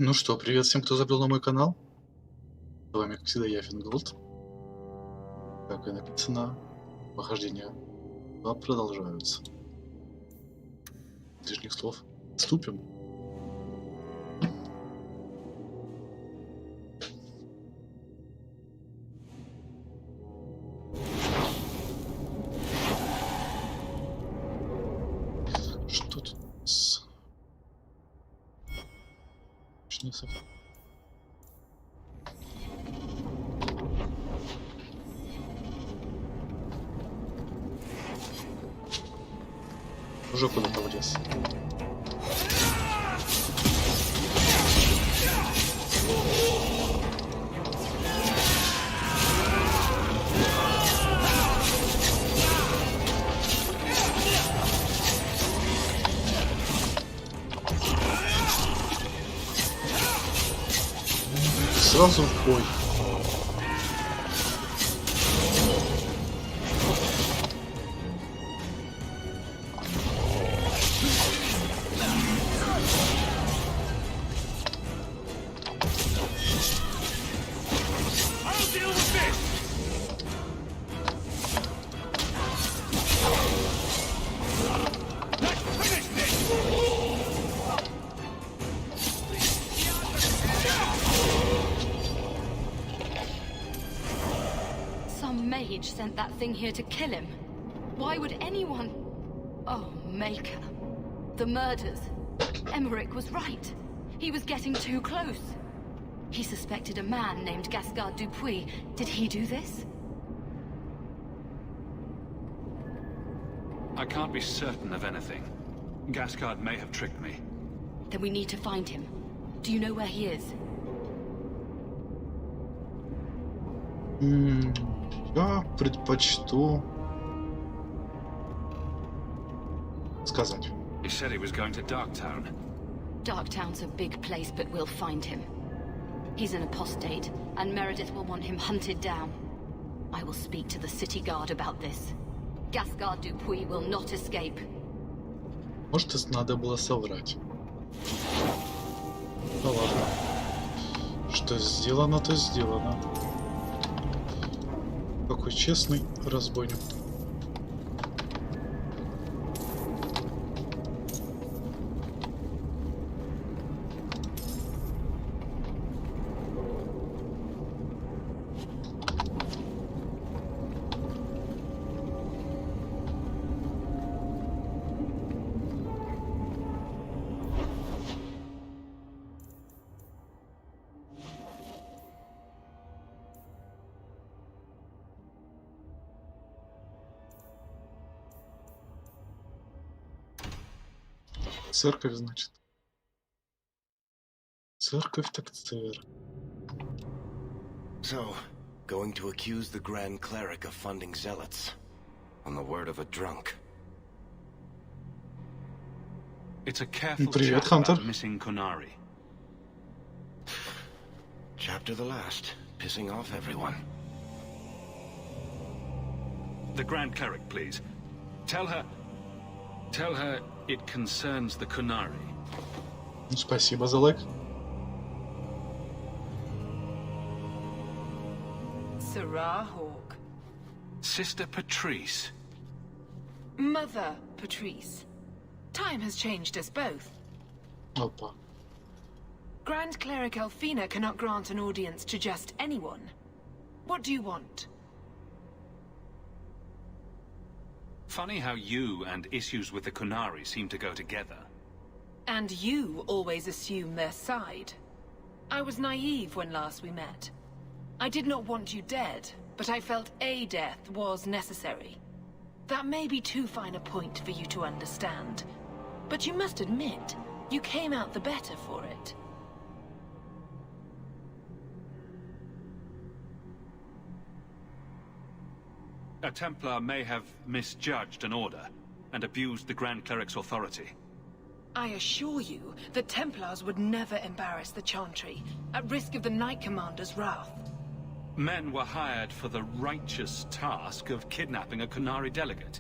Ну что, привет всем, кто забрел на мой канал. С вами, как всегда, я Финголд. Как и написано, похождения продолжаются. Без лишних слов. Вступим. Что тут с... Уже куда-то влез. Сразу в бой. Mage sent that thing here to kill him. Why would anyone... Oh, Maker. The murders. Emmerich was right. He was getting too close. He suspected a man named Gascard Dupuis. Did he do this? I can't be certain of anything. Gascard may have tricked me. Then we need to find him. Do you know where he is? Я предпочту сказать. He said he was going to Darktown. Darktown's a big place, but we'll find him. He's an apostate, and Meredith will want him hunted down. I will speak to the city guard about this. Gascard Dupuis will not escape. Может, надо было соврать. Ну ладно. Что сделано, то сделано. Какой честный разбойник. Церковь, значит. Церковь так церковь. So, going to accuse the Grand Cleric of funding zealots. On the word of a drunk. It's a careful Привет, chat Хантер. about missing Kunari. Chapter the last, pissing off everyone. The Grand Cleric, please. Tell her it concerns the Kunari. Спасибо за лайк. Sarah Hawk. Sister Patrice. Mother Patrice. Time has changed us both. Опа. Grand Cleric Elfina cannot grant an audience to just anyone. What do you want? Funny how you and issues with the Kunari seem to go together. And you always assume their side. I was naive when last we met. I did not want you dead, but I felt a death was necessary. That may be too fine a point for you to understand. But you must admit, you came out the better for it. A Templar may have misjudged an order and abused the Grand Cleric's authority. I assure you, the Templars would never embarrass the Chantry, at risk of the Knight Commander's wrath. Men were hired for the righteous task of kidnapping a Kunari delegate.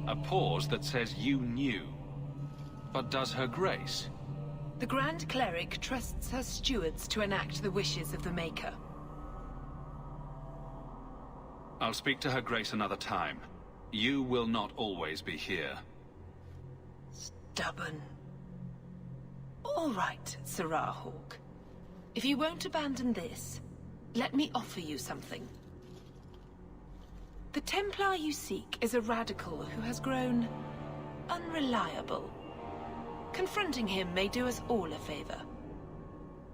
A pause that says you knew. But does her grace? The Grand Cleric trusts her stewards to enact the wishes of the Maker. I'll speak to Her Grace another time. You will not always be here. Stubborn. All right, Sarah Hawke. If you won't abandon this, let me offer you something. The Templar you seek is a radical who has grown unreliable. Confronting him may do us all a favor.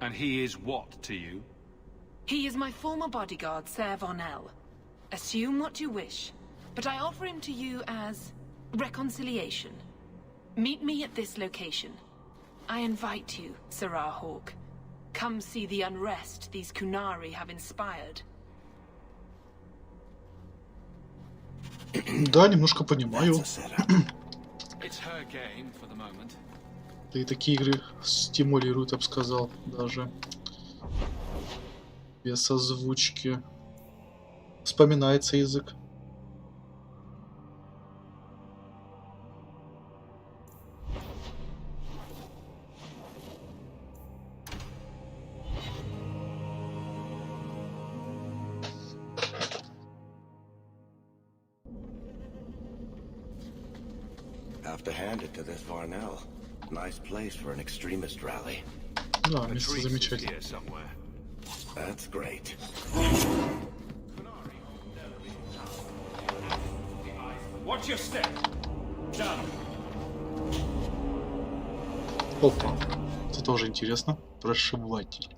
And he is what to you? He is my former bodyguard, Ser Vonel. Assume what you wish, but I offer him to you as reconciliation. Meet me at this location. I invite you, Sarah Hawke. Come see the unrest these Kunari have inspired. Да, немножко понимаю. It's her game for the moment. Да и такие игры стимулируют, я бы сказал, даже без озвучки. Вспоминается язык. Have to hand it to this Varnell. Nice place for an extremist rally. Да, место замечательно. Here somewhere. That's great. Watch your step. Done. Опа, это тоже интересно. Прошиватель.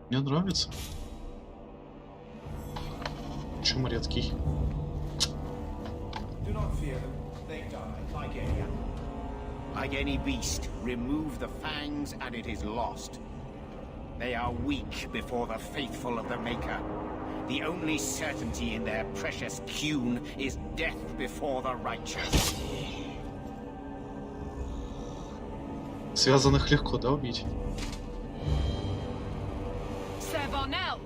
Мне нравится. Почему редкий? Do not fear them. They die like any beast. Remove the fangs and it is lost. They are weak before the faithful of the Maker. The only certainty in their precious Qun is death before the righteous. Связанных легко, да, убить? Ser Vonel!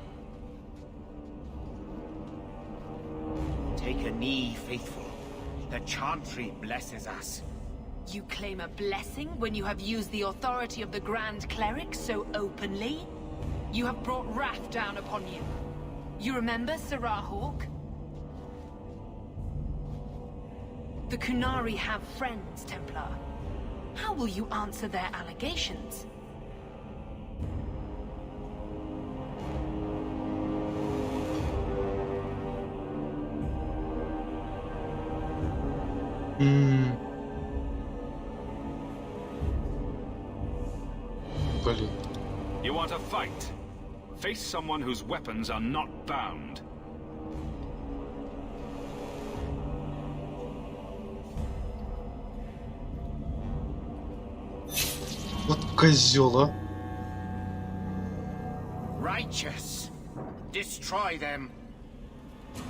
Take a knee, faithful. The Chantry blesses us. You claim a blessing when you have used the authority of the Grand Cleric so openly? You have brought wrath down upon you. You remember, Sarah Hawke? The Kunari have friends, Templar. How will you answer their allegations? Блин. You want a fight? Face someone whose weapons are not bound. Вот козёл, а. Righteous. Destroy them.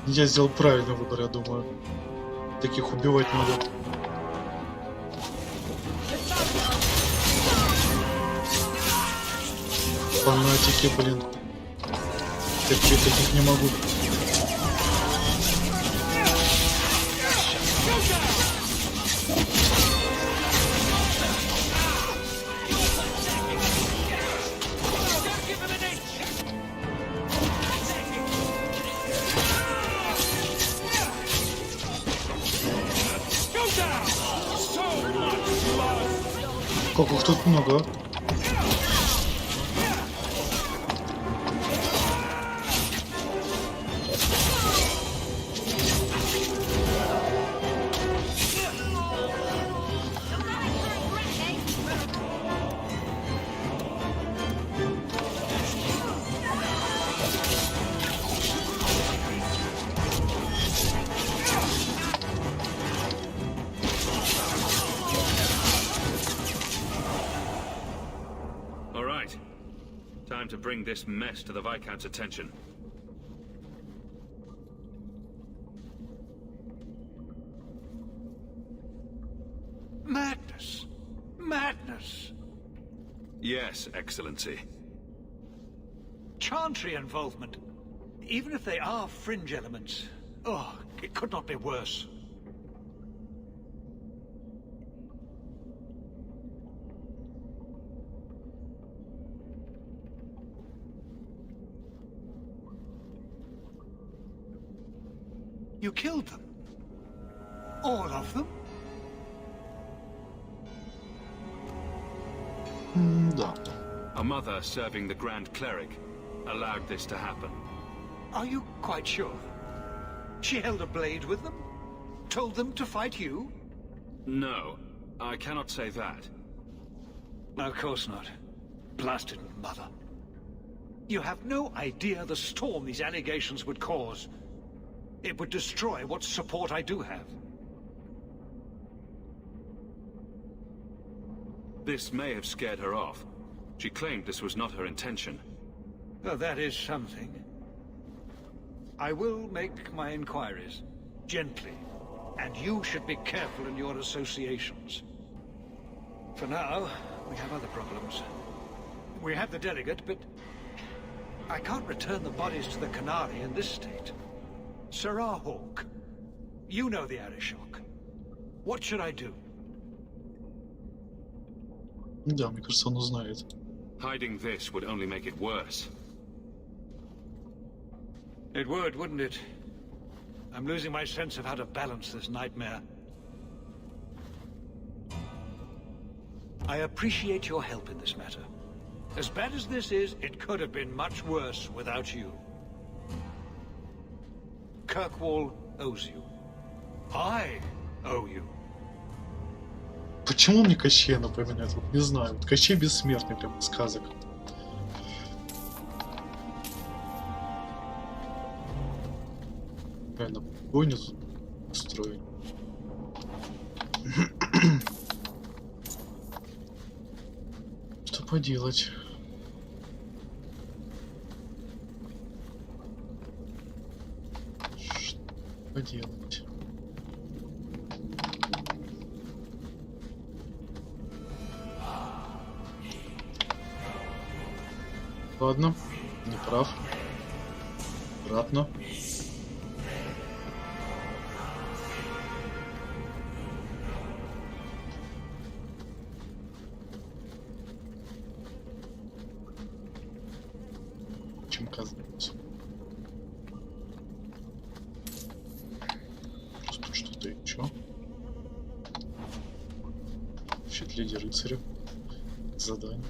Я сделал правильный выбор, я думаю. Таких убивать надо. Фанатики, блин. Терпеть таких не могу. Как их тут много, а? Time to bring this mess to the Viscount's attention. Madness! Madness! Yes, Excellency. Chantry involvement. Even if they are fringe elements. Oh, it could not be worse. You killed them? All of them? Да. A mother serving the Grand Cleric allowed this to happen. Are you quite sure? She held a blade with them? Told them to fight you? No, I cannot say that. Of course not. Blasted mother. You have no idea the storm these allegations would cause. It would destroy what support I do have. This may have scared her off. She claimed this was not her intention. Well, that is something. I will make my inquiries. Gently. And you should be careful in your associations. For now, we have other problems. We have the delegate, but I can't return the bodies to the Canary in this state. Sirrah Hawk, you know the Arishok. What should I do? Да, мне кажется, он узнает. Hiding this would only make it worse. It would, wouldn't it? I'm losing my sense of how to balance this nightmare. I appreciate your help in this matter. As bad as this is, it could have been much worse without you. Kirkwall owes you. I owe you. Почему мне Кощея напоминает? Вот не знаю. Вот Кощей бессмертный, прям из сказок. Реально, погоню тут устроить. Что поделать? Что поделать? Ладно, не прав. Обратно. Чем казалось. Просто что-то еще. Щит леди рыцаря. Задание.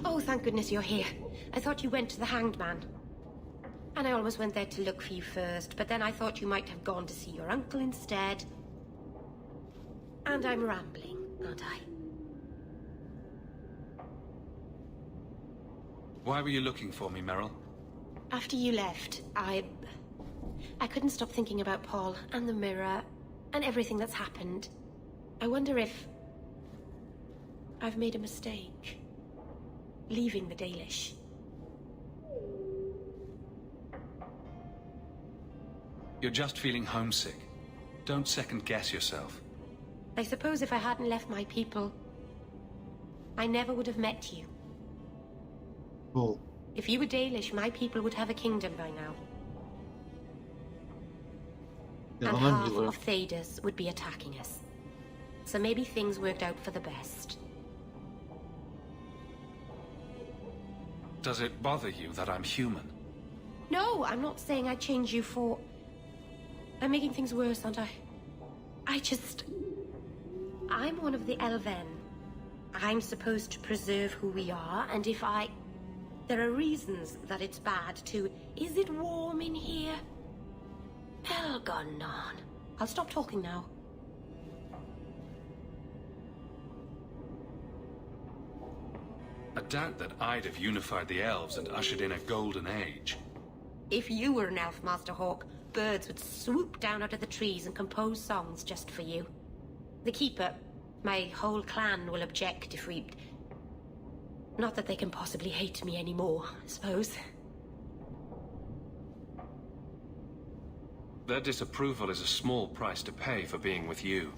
Oh, thank goodness you're here. I thought you went to the Hanged Man. And I almost went there to look for you first, but then I thought you might have gone to see your uncle instead. And I'm rambling, aren't I? Why were you looking for me, Meryl? After you left, I couldn't stop thinking about Paul and the mirror and everything that's happened. I wonder if I've made a mistake. Leaving the Dalish. You're just feeling homesick. Don't second-guess yourself. I suppose if I hadn't left my people, I never would have met you. Oh. If you were Dalish, my people would have a kingdom by now. Yeah, And она half милая. of Thedas would be attacking us. So maybe things worked out for the best. Does it bother you that I'm human? No, I'm not saying I'd change you for... I'm making things worse, aren't I? I'm one of the Elven. I'm supposed to preserve who we are, and if there are reasons that it's bad to... Is it warm in here? Elgonon. I'll stop talking now. I doubt that I'd have unified the elves and ushered in a golden age. If you were an elf, Master Hawk, birds would swoop down out of the trees and compose songs just for you. The Keeper, my whole clan will object if we... Not that they can possibly hate me anymore, I suppose. Their disapproval is a small price to pay for being with you.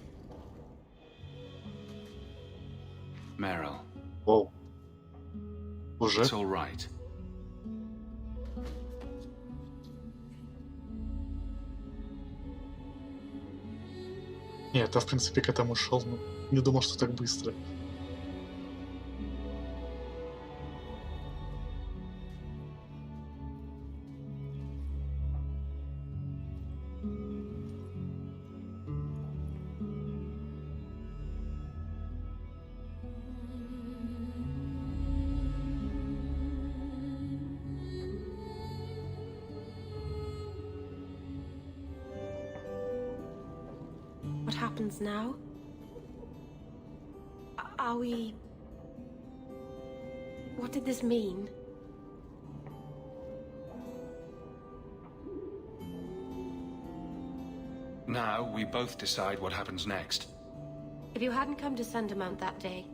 Meryl, Воу. Уже? it's all right. Нет, я в принципе к этому шел, но не думал, что так быстро. What happens now? Are we... What did this mean? Now, we both decide what happens next. If you hadn't come to Sundermount that day,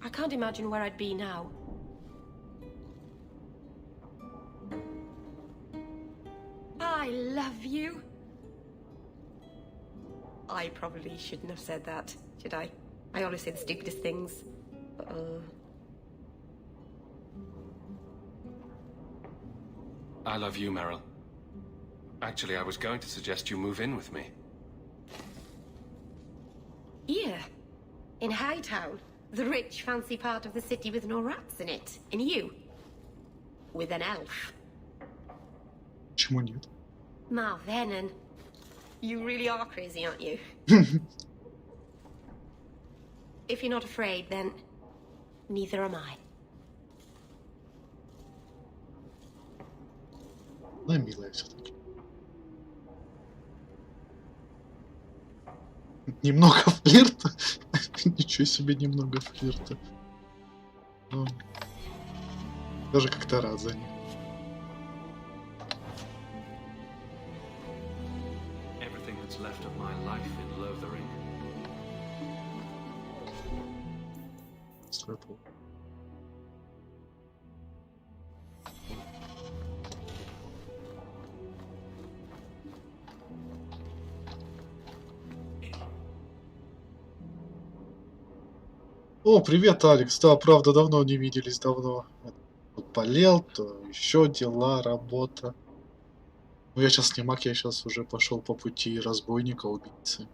I can't imagine where I'd be now. I love you. I probably shouldn't have said that, should I? I always say the stupidest things. I love you, Meryl. Actually, I was going to suggest you move in with me. Here, in Hightown, the rich, fancy part of the city with no rats in it. And you, with an elf. Почему нет? Marvenon, you really are crazy, aren't you? If you're not afraid, then neither am I. Она милая все-таки. Немного флирта. Ничего себе, немного флирта. Ну, даже как-то рад за них. Everything that's left of my life in Lothering. Светло. О, привет, Алекс. Да, правда, давно не виделись, давно. Вот болел, то еще дела, работа. Ну, я сейчас не маг, я сейчас уже пошел по пути разбойника, убийцы.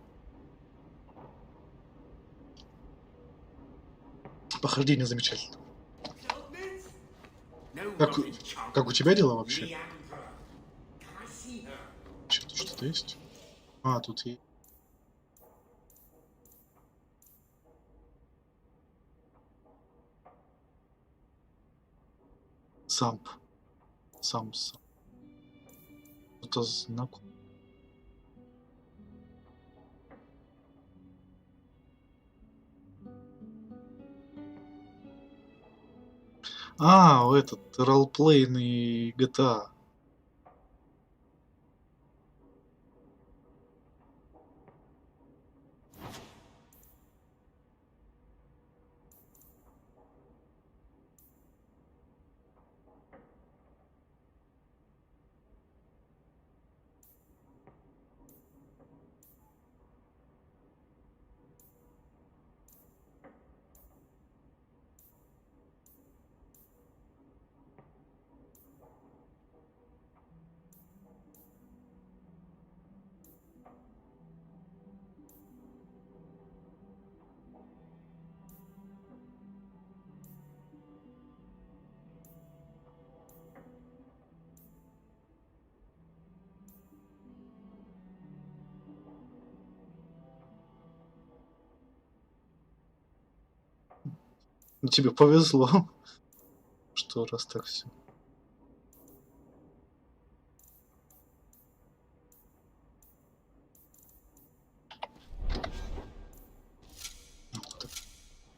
Похождение замечательно. Как у тебя дела вообще? Тут что-то есть? А, тут есть. Сам. Кто-то знаком. А, этот ролплейный GTA. Ну, тебе повезло, что раз так все.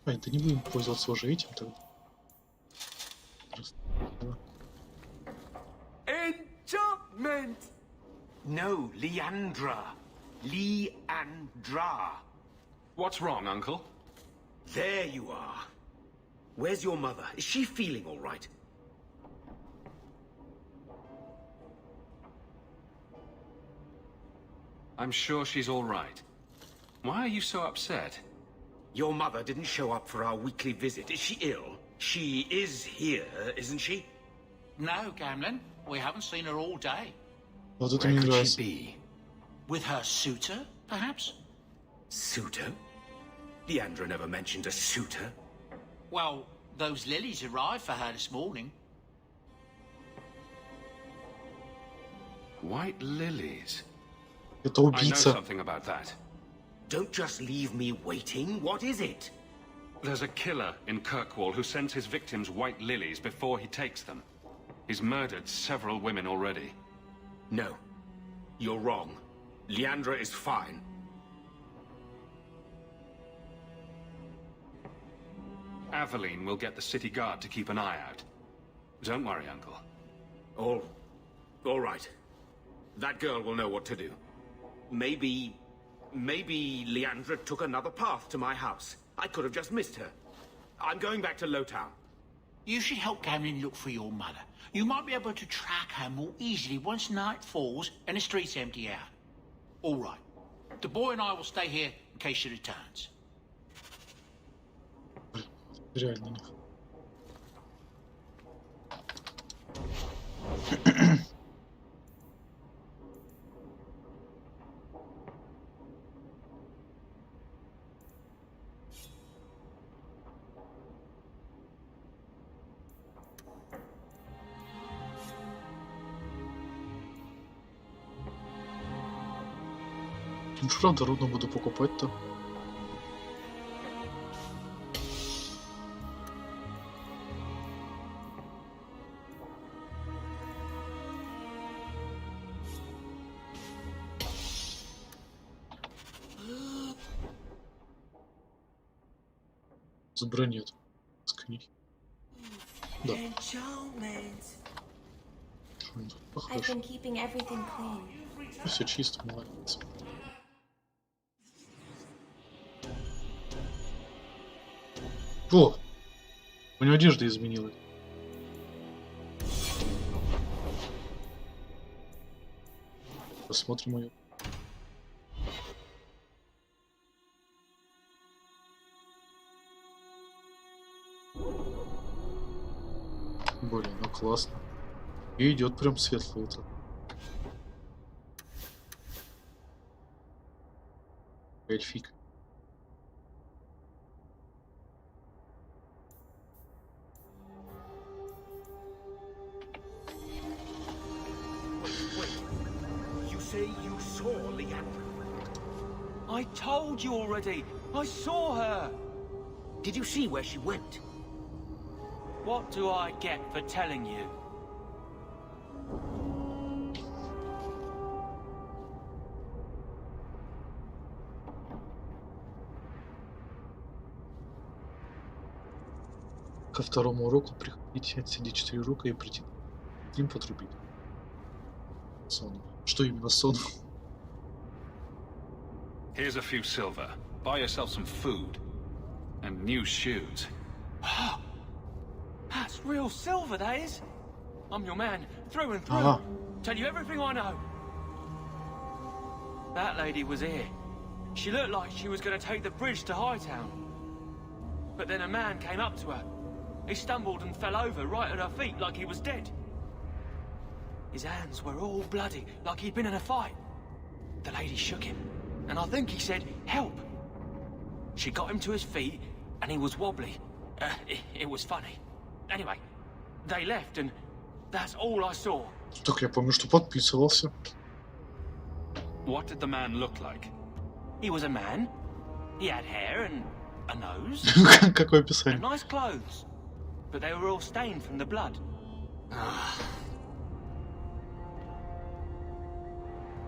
Ай, да не будем пользоваться уже этим тогда. Enchantment! No, Leandra. Leandra. What's wrong, Uncle? There you are. Where's your mother? Is she feeling all right? I'm sure she's all right. Why are you so upset? Your mother didn't show up for our weekly visit. Is she ill? She is here, isn't she? No, Gamlin. We haven't seen her all day. Вот это Where мне could нравится. she be? With her suitor, perhaps? Suitor? Leandra never mentioned a suitor. Well, those lilies arrived for her this morning. White lilies. Это I know убийца. something about that. Don't just leave me waiting. What is it? There's a killer in Kirkwall who sends his victims white lilies before he takes them. He's murdered several women already. No. You're wrong. Leandra is fine. Aveline will get the city guard to keep an eye out. Don't worry, Uncle. All right. That girl will know what to do. Maybe Leandra took another path to my house. I could have just missed her. I'm going back to Lowtown. You should help Gamlin look for your mother. You might be able to track her more easily once night falls and the streets empty out. All right. The boy and I will stay here in case she returns. Реально не. Ну что, дорогу буду покупать-то? Забронет. Скни. Да. I've been keeping everything clean. Все чисто, молодец. О! У него одежда изменилась. Посмотрим ее. Блин, ну классно. И идет прям светлый это. Эльфик. You say you saw Leandra? I told you already. I saw her. Did you see where she went? What do I get for telling you? Ко второму уроку приходите, отсидеть 4 урока и прийти к ним потрубить. Сон. Что именно сон? Here's a few silver. Buy yourself some food. And new shoes. That's real silver, that is. I'm your man, through and through. Ага. Tell you everything I know. That lady was here. She looked like she was going to take the bridge to Hightown. But then a man came up to her. He stumbled and fell over right at her feet like he was dead. His hands were all bloody, like he'd been in a fight. The lady shook him, and I think he said, "Help." She got him to his feet, and he was wobbly. It was funny. Anyway, they left, and that's all I saw. Так, я помню, что подписывался. What did the man look like? He was a man. He had hair and a nose. Какое And описание. nice clothes. But they were all stained from the blood.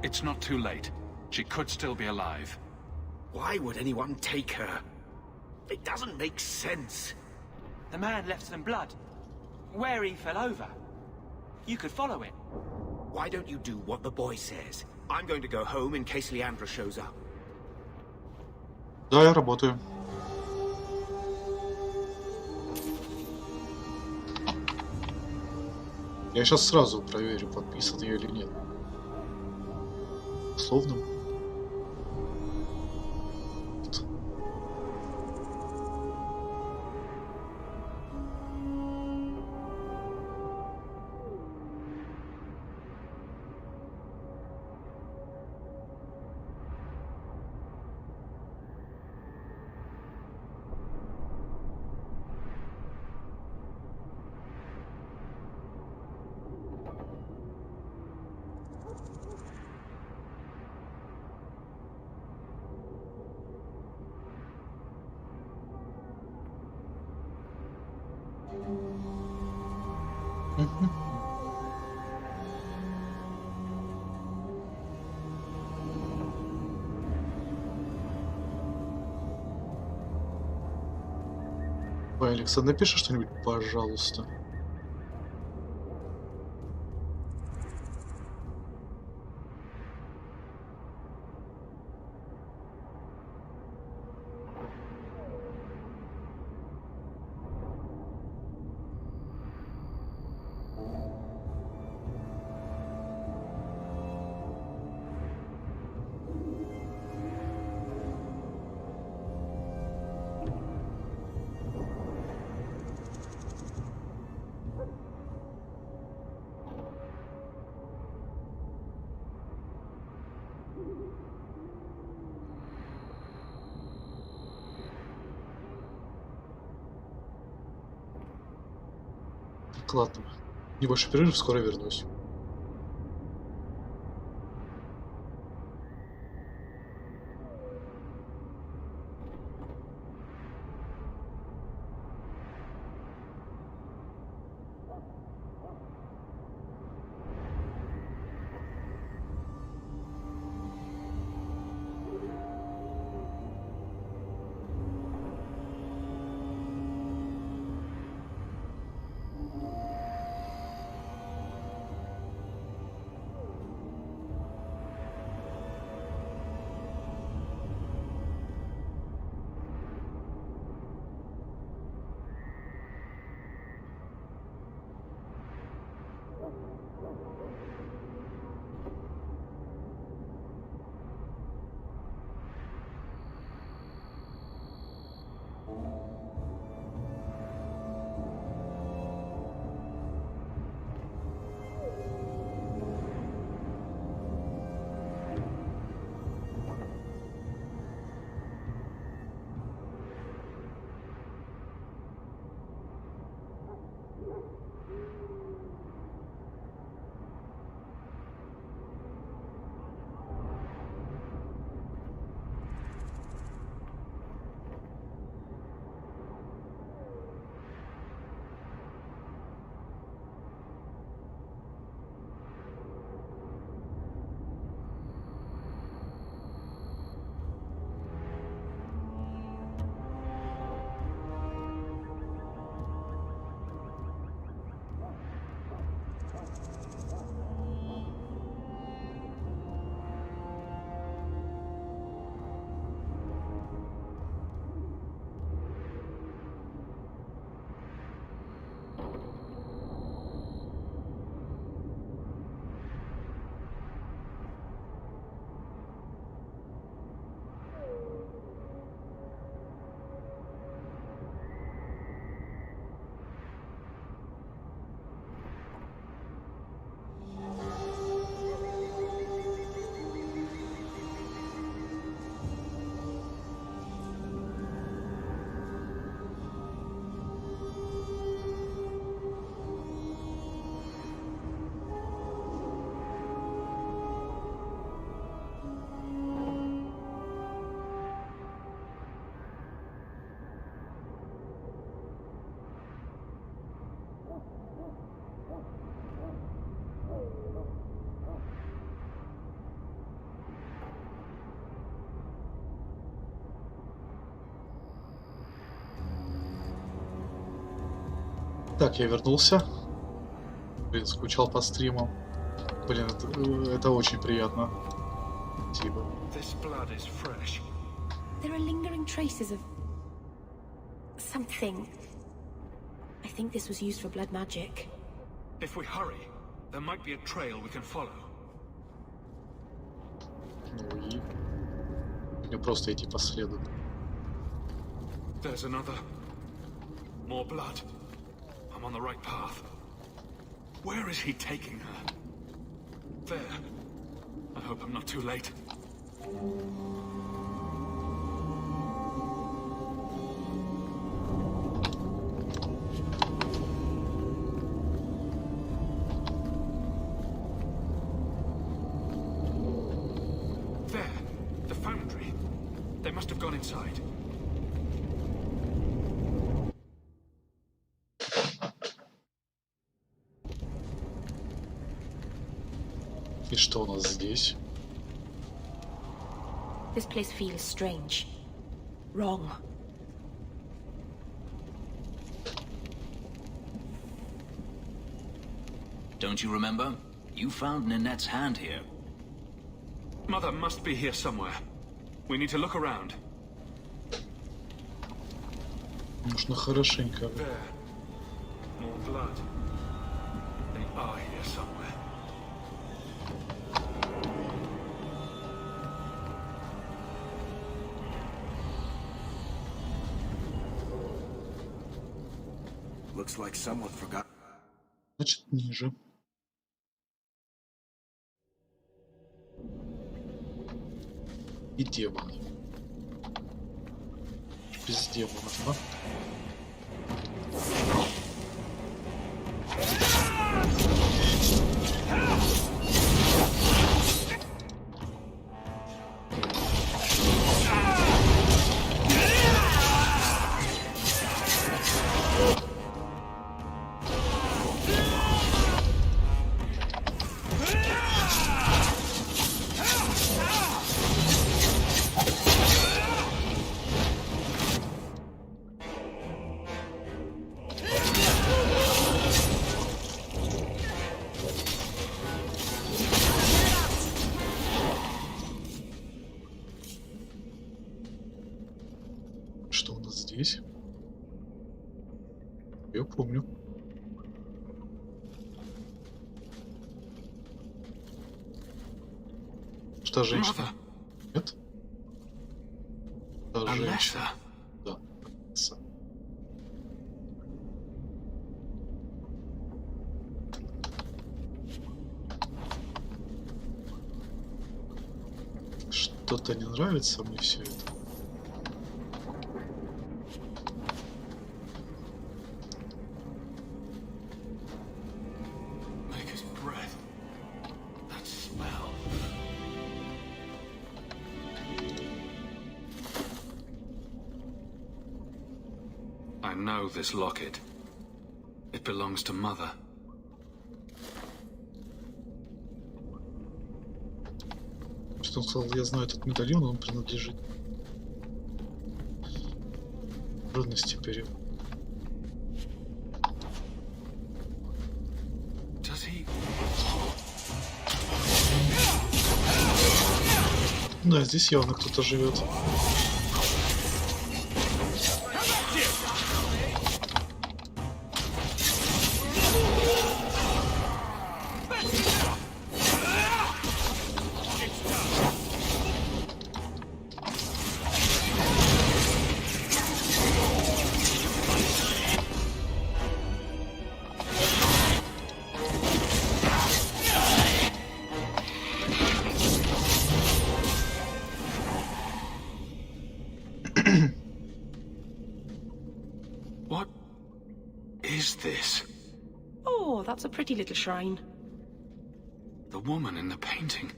It's not too late. She could still be alive. Why would anyone take her? It doesn't make sense. The man left some blood. Where he fell over. You could follow it. Why don't you do what the boy says? I'm going to go home in case Leandra shows up. Да, я работаю. Я сейчас сразу проверю, подписан я или нет. Условно. Ой, Алекса, напиши что-нибудь, пожалуйста. Так, ладно. Небольшой перерыв, скоро вернусь. Так, я вернулся. Блин, скучал по стримам. Блин, это очень приятно. Спасибо. This blood is fresh. There are lingering traces of something. I think this was used for blood magic. If we hurry, there might be a trail we can follow. Ну и... Мне просто идти по следу. There's another. More blood. I'm on the right path. Where is he taking her? There. I hope I'm not too late. There. The foundry. They must have gone inside. Что у нас здесь? This place feels strange. Wrong. Don't you remember? You found Ninette's hand here. Mother must be here somewhere. We need to look around. Нужно хорошенько. There. More blood. They are here somewhere. Looks like someone forgot. Значит, ниже. И демоны. Без демонов, да? Что у нас здесь? Я помню. Что, женщина? Нет? Та женщина. Да. Что-то не нравится мне все это. I know this locket. It belongs to Mother. Что он сказал, я знаю этот медальон, он принадлежит трудности перевода. Да, здесь явно кто-то живет. What is this? Oh, that's a pretty little shrine. The woman in the painting.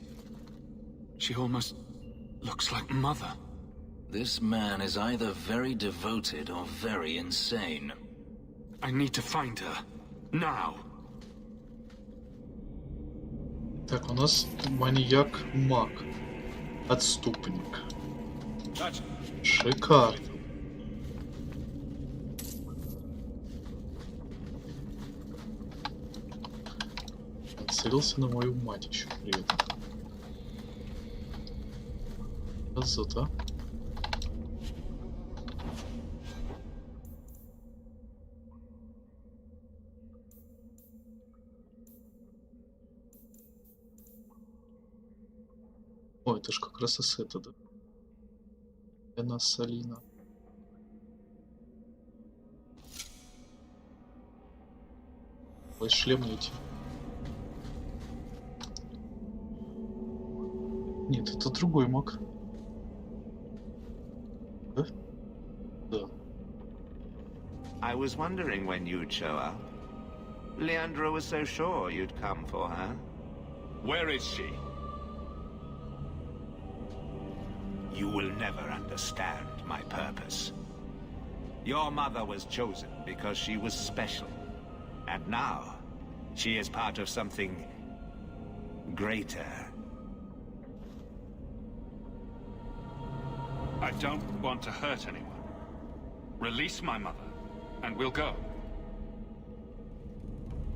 She almost looks like Mother. This man is either very devoted or very insane. I need to find her. Now. Так, у нас маньяк-маг. Отступник. Шикарно. Целился на мою мать еще при этом. Красота. О, это ж как раз из этого, да? Эна Салина. Ой, шлем летит. Нет, это другой маг. Да? Да. I was wondering when you'd show up. Leandra was so sure you'd come for her. Where is she? You will never understand my purpose. Your mother was chosen because she was special. And now, she is part of something greater. I don't want to hurt anyone. Release my mother, and we'll go.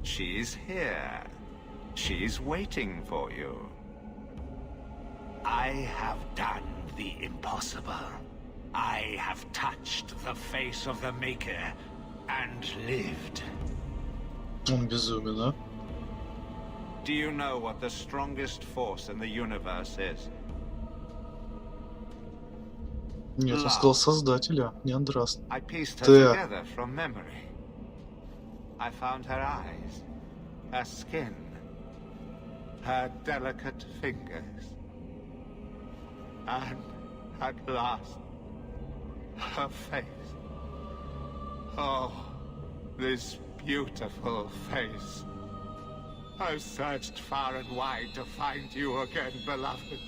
She's here. She's waiting for you. I have done the impossible. I have touched the face of the Maker and lived. Он безумен, а? Do you know what the strongest force in the universe is? Нет, он сказал создателя, не Андраст. I pieced her Да. together from memory. I found her eyes, her skin, her delicate fingers. And at last, her face. Oh, this beautiful face. I've searched far and wide to find you again, beloved.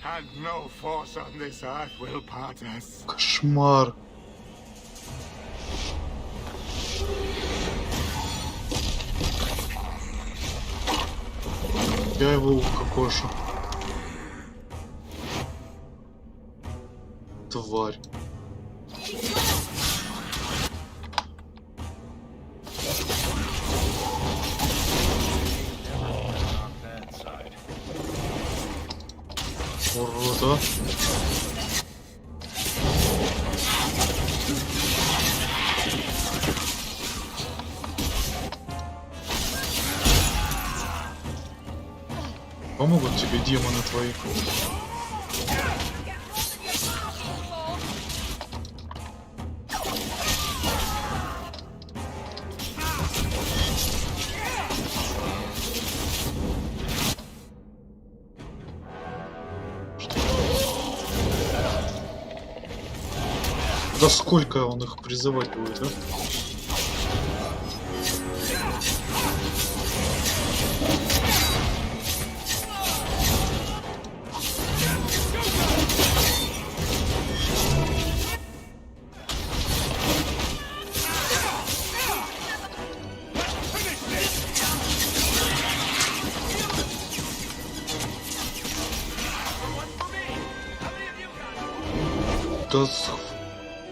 And no force on this earth will part us. Кошмар. Я его укокошу. Тварь. Урод, а? Помогут тебе демоны твои. Да сколько он их призывать будет, а? Да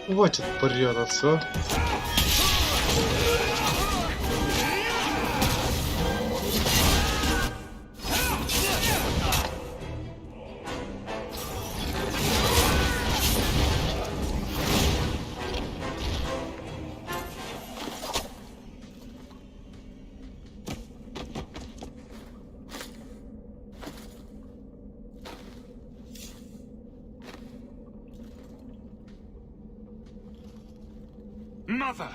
хватит прятаться, а? Mother!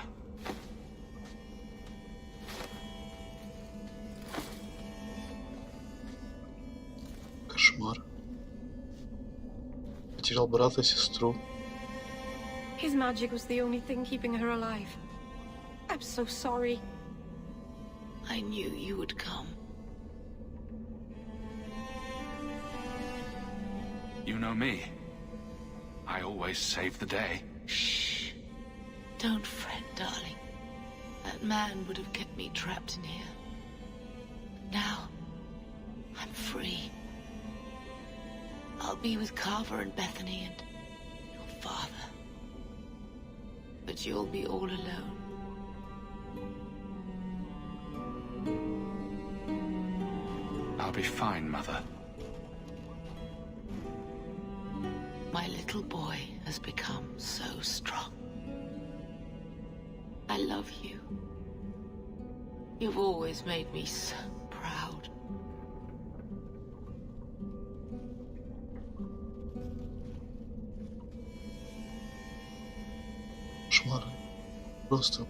Кошмар. Потерял брата, сестру. His magic was the only thing keeping her alive. I'm so sorry. I knew you would come. You know me. I always save the day. Shh. Don't fret, darling. That man would have kept me trapped in here. Now, I'm free. I'll be with Carver and Bethany and your father. But you'll be all alone. I'll be fine, Mother. My little boy has become so strong. I love you. You've always made me so proud. Кошмар. Просто.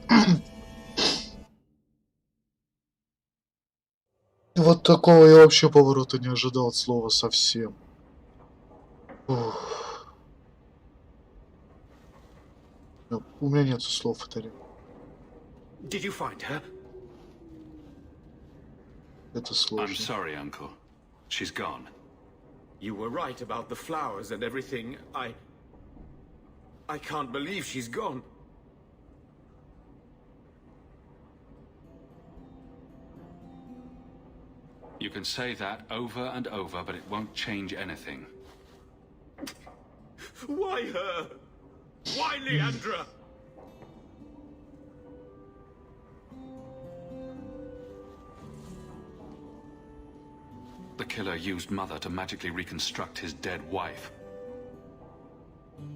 Вот такого я вообще поворота не ожидал от слова совсем. Ух. У меня нет слов, это Did you find her? Это I'm сложно. sorry, Uncle. She's gone. You were right about the flowers and everything. I can't believe she's gone. You can say that over and over, but it won't change anything. Why her? Why Leandra? The killer used Mother to magically reconstruct his dead wife.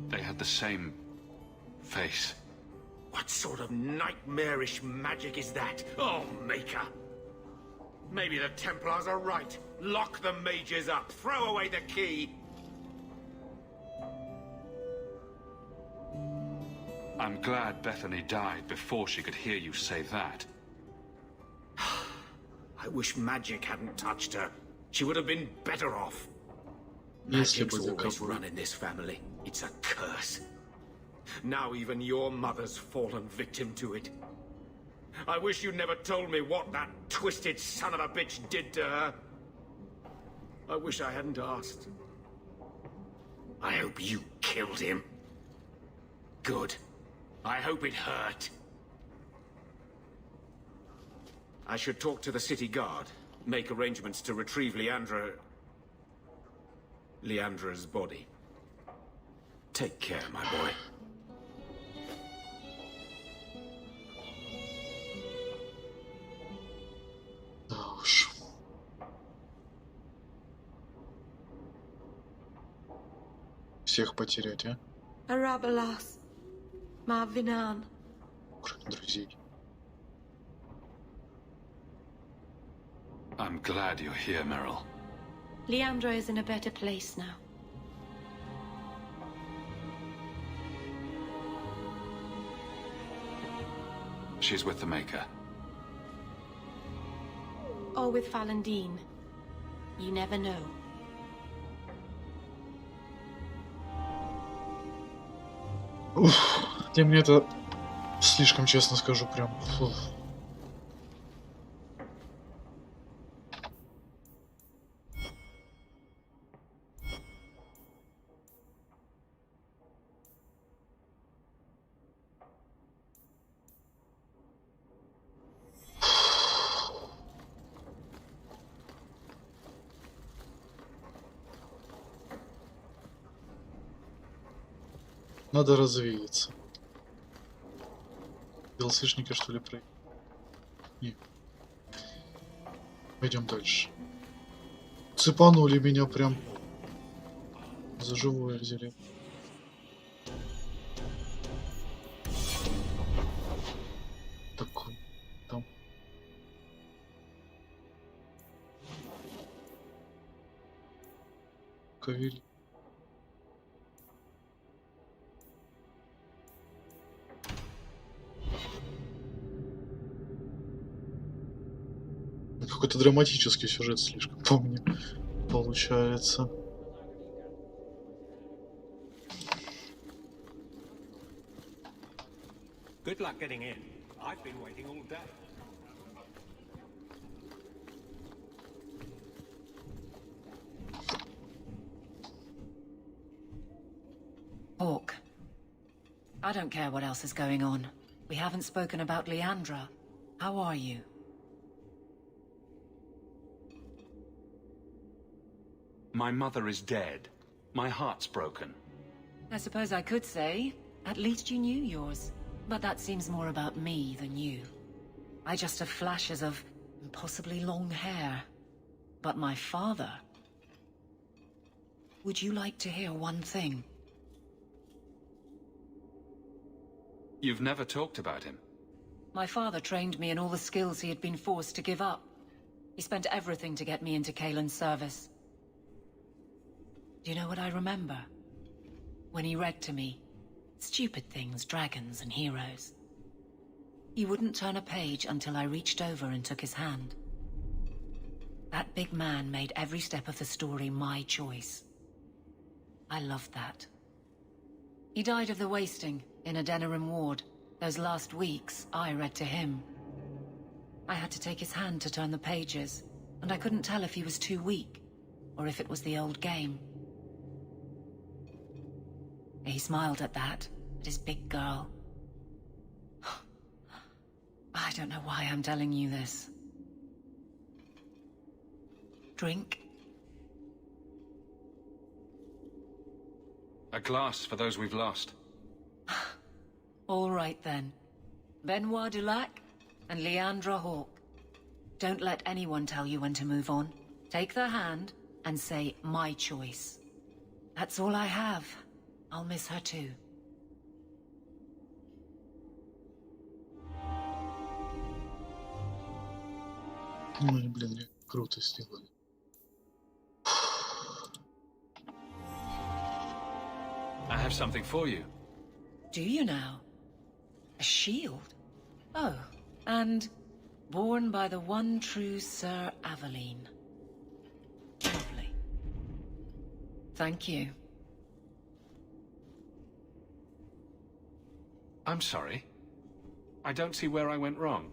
They had the same face. What sort of nightmarish magic is that? Oh, Maker! Maybe the Templars are right. Lock the mages up. Throw away the key. I'm glad Bethany died before she could hear you say that. I wish magic hadn't touched her. She would have been better off. Если Magic's бы always закопали. run in this family. It's a curse. Now even your mother's fallen victim to it. I wish you never told me what that twisted son of a bitch did to her. I wish I hadn't asked. I hope you killed him. Good. I hope it hurt. I should talk to the city guard. Make arrangements to retrieve Leandra's body. Take care, my boy. Да уж. Всех потерять, а? Arabalas. Marvinan. Кроме друзей. I'm glad you're here, Meryl. Leandra is in a better place now. She's with the Maker. Or with Falandine. You never know. Уф, для меня это слишком, честно скажу, прям. Фух. Надо развеяться. Белосвечника, что ли, про... Не. Пойдем дальше. Цепанули меня прям. За живое взяли. Так, там. Ковиль. Какой-то драматический сюжет слишком по мне получается. Good luck getting in. I've been waiting all day. Hawk. I don't care what else is going on. We haven't spoken about Leandra. How are you? My mother is dead. My heart's broken. I suppose I could say, at least you knew yours. But that seems more about me than you. I just have flashes of impossibly long hair. But my father... Would you like to hear one thing? You've never talked about him. My father trained me in all the skills he had been forced to give up. He spent everything to get me into Kaelin's service. Do you know what I remember? When he read to me, stupid things, dragons and heroes. He wouldn't turn a page until I reached over and took his hand. That big man made every step of the story my choice. I loved that. He died of the wasting in Adenirim ward. Those last weeks, I read to him. I had to take his hand to turn the pages, and I couldn't tell if he was too weak, or if it was the old game. He smiled at that, at his big girl. I don't know why I'm telling you this. drink? A glass for those we've lost. All right then. Benoit Dulac and Leandra Hawke. Don't let anyone tell you when to move on. Take their hand and say, my choice. That's all I have. I'll miss her too. Ой, блин, круто сделали. I have something for you. Do you now? A shield? Oh, and born by the one true Sir Aveline. Lovely. Thank you. I'm sorry. I don't see where I went wrong.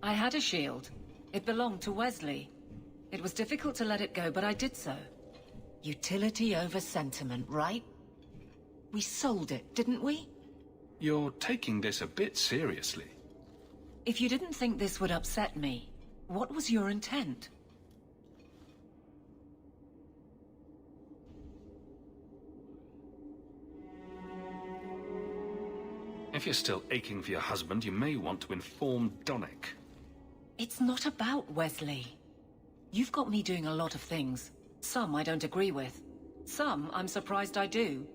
I had a shield. It belonged to Wesley. It was difficult to let it go, but I did so. Utility over sentiment, right? We sold it, didn't we? You're taking this a bit seriously. If you didn't think this would upset me, what was your intent? If you're still aching for your husband, you may want to inform Donnick. It's not about Wesley. You've got me doing a lot of things. Some I don't agree with. Some I'm surprised I do.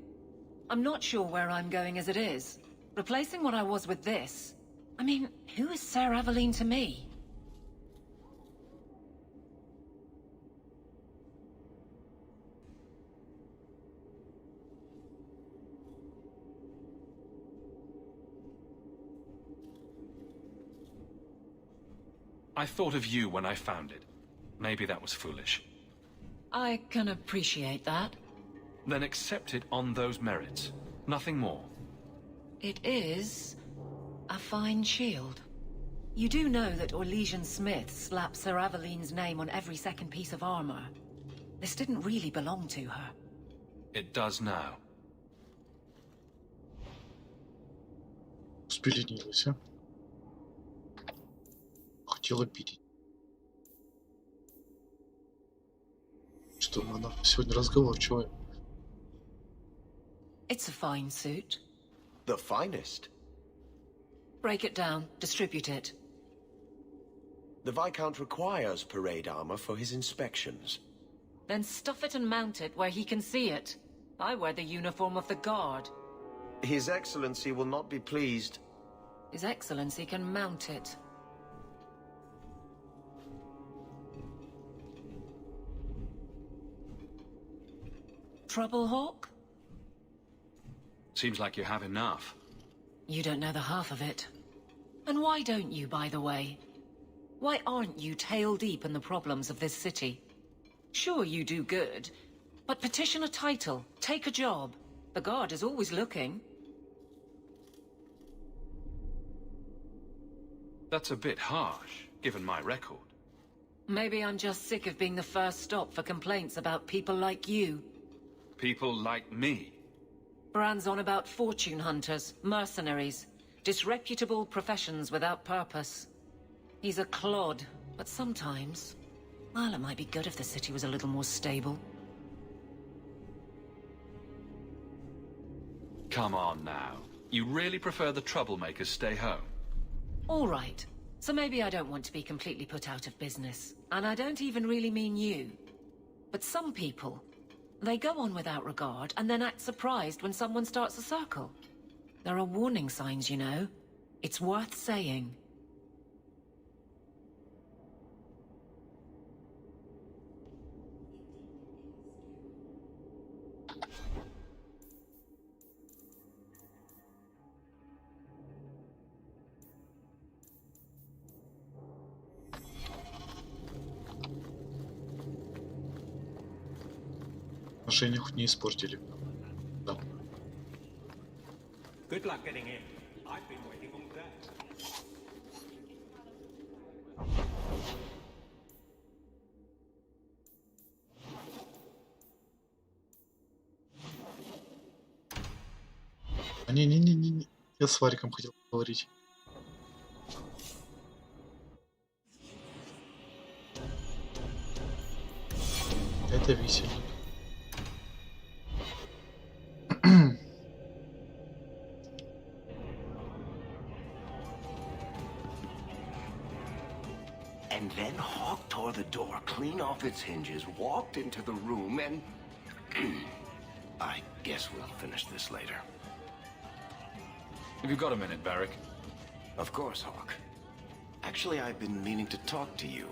I'm not sure where I'm going as it is. Replacing what I was with this... I mean, who is Sir Aveline to me? I thought of you when I found it. Maybe that was foolish. I can appreciate that. Then accept it on those merits. Nothing more. It is... a fine shield. You do know that Orlesian Smith slapped Sir Aveline's name on every second piece of armor. This didn't really belong to her. It does now. Спеленилась, а? Хотела обидеть. Что она сегодня разговорчивая. It's a fine suit. The finest. Break it down, distribute it. The Viscount requires parade armor for his inspections. Then stuff it and mount it where he can see it. I wear the uniform of the Guard. His Excellency will not be pleased. His Excellency can mount it. Trouble, Hawk? Seems like you have enough. You don't know the half of it. And why don't you, by the way? Why aren't you tail deep in the problems of this city? Sure, you do good, but petition a title, take a job. The Guard is always looking. That's a bit harsh, given my record. Maybe I'm just sick of being the first stop for complaints about people like you. People like me. Brand's on about fortune hunters, mercenaries, disreputable professions without purpose. He's a clod, but sometimes... well, it might be good if the city was a little more stable. Come on now. You really prefer the troublemakers stay home? All right. So maybe I don't want to be completely put out of business. And I don't even really mean you. But some people, they go on without regard and then act surprised when someone starts a circle. There are warning signs, you know. It's worth saying. Отношения хоть не испортили. Да. Good luck getting in. I've been waiting all day. А не. Я с Вариком хотел поговорить. Это висельник. And then Hawk tore the door clean off its hinges, walked into the room, and... I guess we'll finish this later. Have you got a minute, Varric? Of course, Hawk. Actually, I've been meaning to talk to you.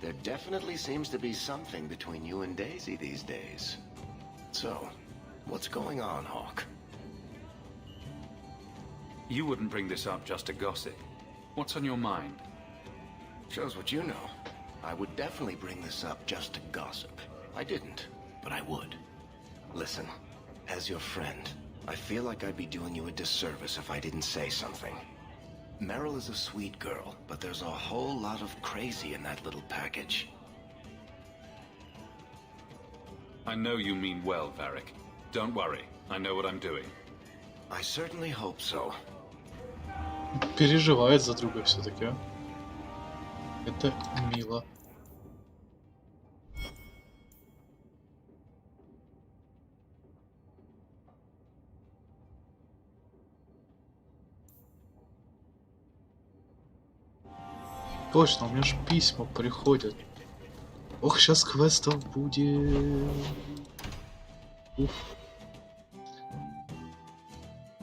There definitely seems to be something between you and Daisy these days. So, what's going on, Hawk? You wouldn't bring this up just to gossip. What's on your mind? Shows what you know. I would definitely bring this up just to gossip. I didn't, but I would. Listen, as your friend, I feel like I'd be doing you a disservice if I didn't say something. Meryl is a sweet girl, but there's a whole lot of crazy in that little package. I know you mean well, Varric. Don't worry, I know what I'm doing. I certainly hope so. Переживает за друга все-таки, а? Это мило. Точно, у меня же письма приходят. Ох, сейчас квестов будет. Уф.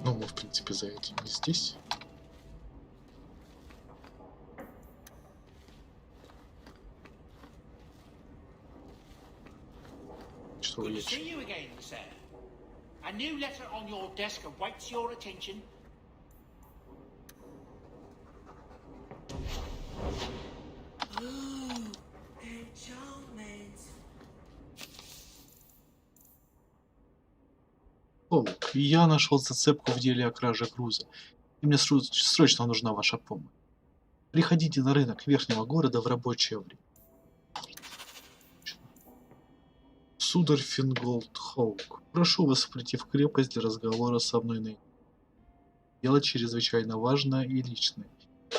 Ну, мы, в принципе, за этим и здесь. Что Good to есть? see you again, sir. A new letter on your desk awaits your attention. Ooh, enchantment. О, я нашел зацепку в деле о краже груза. И мне срочно нужна ваша помощь. Приходите на рынок верхнего города в рабочее время. Сударь Финголд Хоук, прошу вас прийти в крепость для разговора со мной наедине. Дело чрезвычайно важное и личное,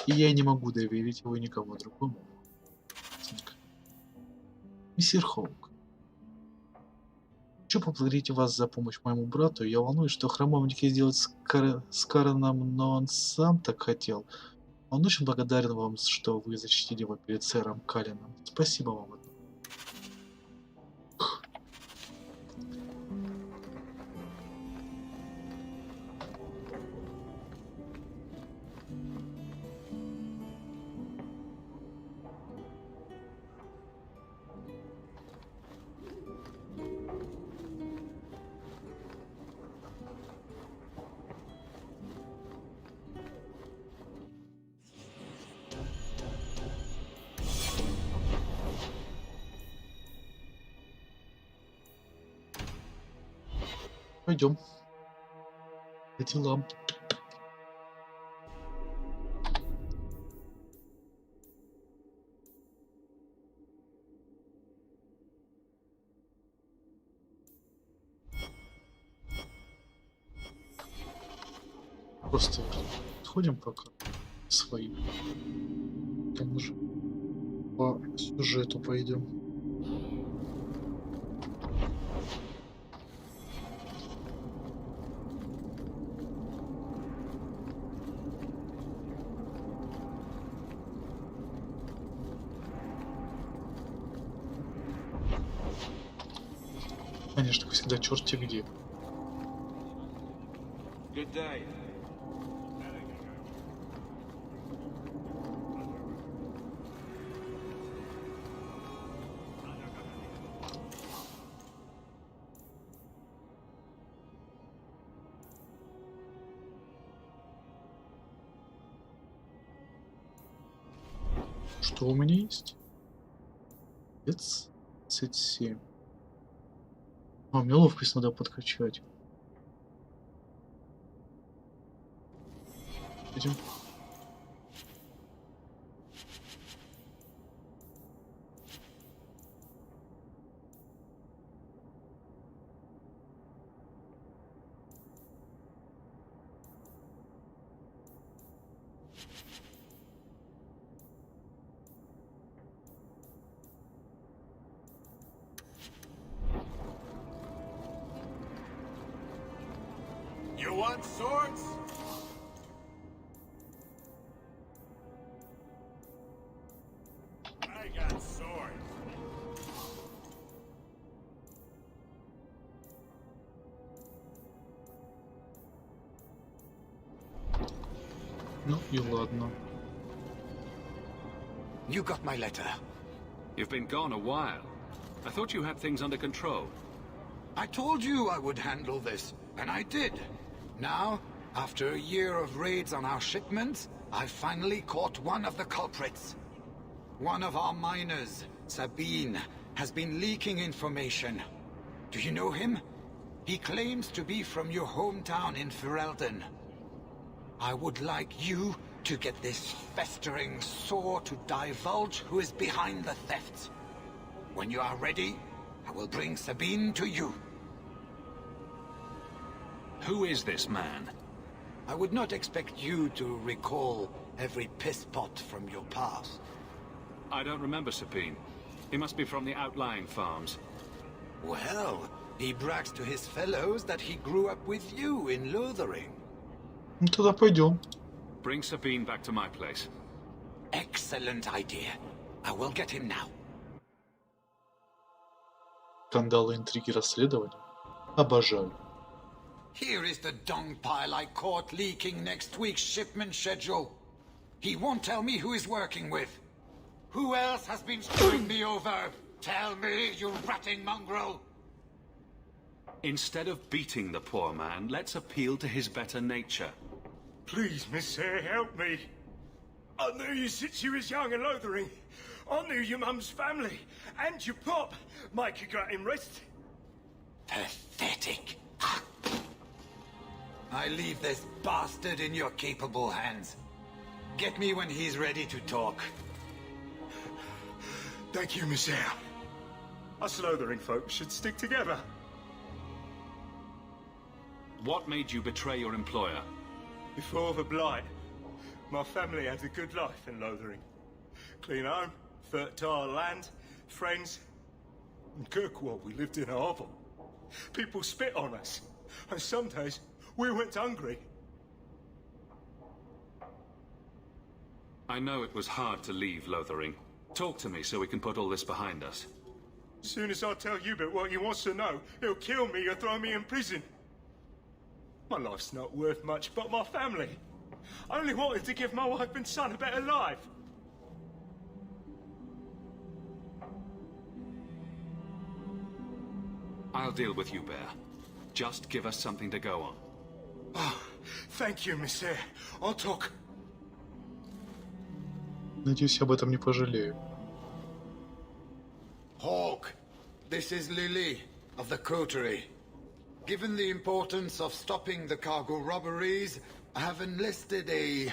и я не могу доверить его никому другому. Мессир Хоук, хочу поблагодарить вас за помощь моему брату. Я волнуюсь, что храмовники сделают с Кареном, но он сам так хотел. Он очень благодарен вам, что вы защитили его перед сэром Калином. Спасибо вам. Пойдем. По делам. Просто сходим пока своим. Там уже по сюжету пойдем. Конечно, как всегда, черти где. Good day. Что у меня есть? 37. А, мне ловкость надо подкачать. Идем. want swords? I got swords. Ну и ладно. You got my letter. You've been gone a while. I thought you had things under control. I told you I would handle this, and I did. Now, after a year of raids on our shipments, I finally caught one of the culprits. One of our miners, Sabine, has been leaking information. Do you know him? He claims to be from your hometown in Ferelden. I would like you to get this festering sore to divulge who is behind the thefts. When you are ready, I will bring Sabine to you. Who is this man? I would not expect you to recall every piss pot from your past. I don't remember Sabine. He must be from the outlying farms. Well, he brags to his fellows that he grew up with you in Lothering. Ну тогда пойдем. Bring Sabine back to my place. Excellent idea. I will get him now. Скандалы, интриги, расследования. Обожаю. Here is the dung pile I caught leaking next week's shipment schedule. He won't tell me who he's working with. Who else has been screwing me over? Tell me, you ratting mongrel! Instead of beating the poor man, let's appeal to his better nature. Please, Miss Hare, help me. I knew you since you was young and Lothering. I knew your mum's family, and your pop. Mike got him rest. Pathetic. I leave this bastard in your capable hands. Get me when he's ready to talk. Thank you, Miss Hare. Us Lothering folk should stick together. What made you betray your employer? Before the Blight, my family had a good life in Lothering. Clean home, fertile land, friends. In Kirkwall, we lived in a hovel. People spit on us, and some days we went hungry. I know it was hard to leave Lothering. Talk to me so we can put all this behind us. As soon as I tell Hubert what he wants to know, he'll kill me or throw me in prison. My life's not worth much, but my family. I only wanted to give my wife and son a better life. I'll deal with you, Bear. Just give us something to go on. Oh, thank you, Miss Hare. I'll talk. Надеюсь, об этом не пожалею. Hawk, this is Lily of the Coterie. Given the importance of stopping the cargo robberies, I have enlisted a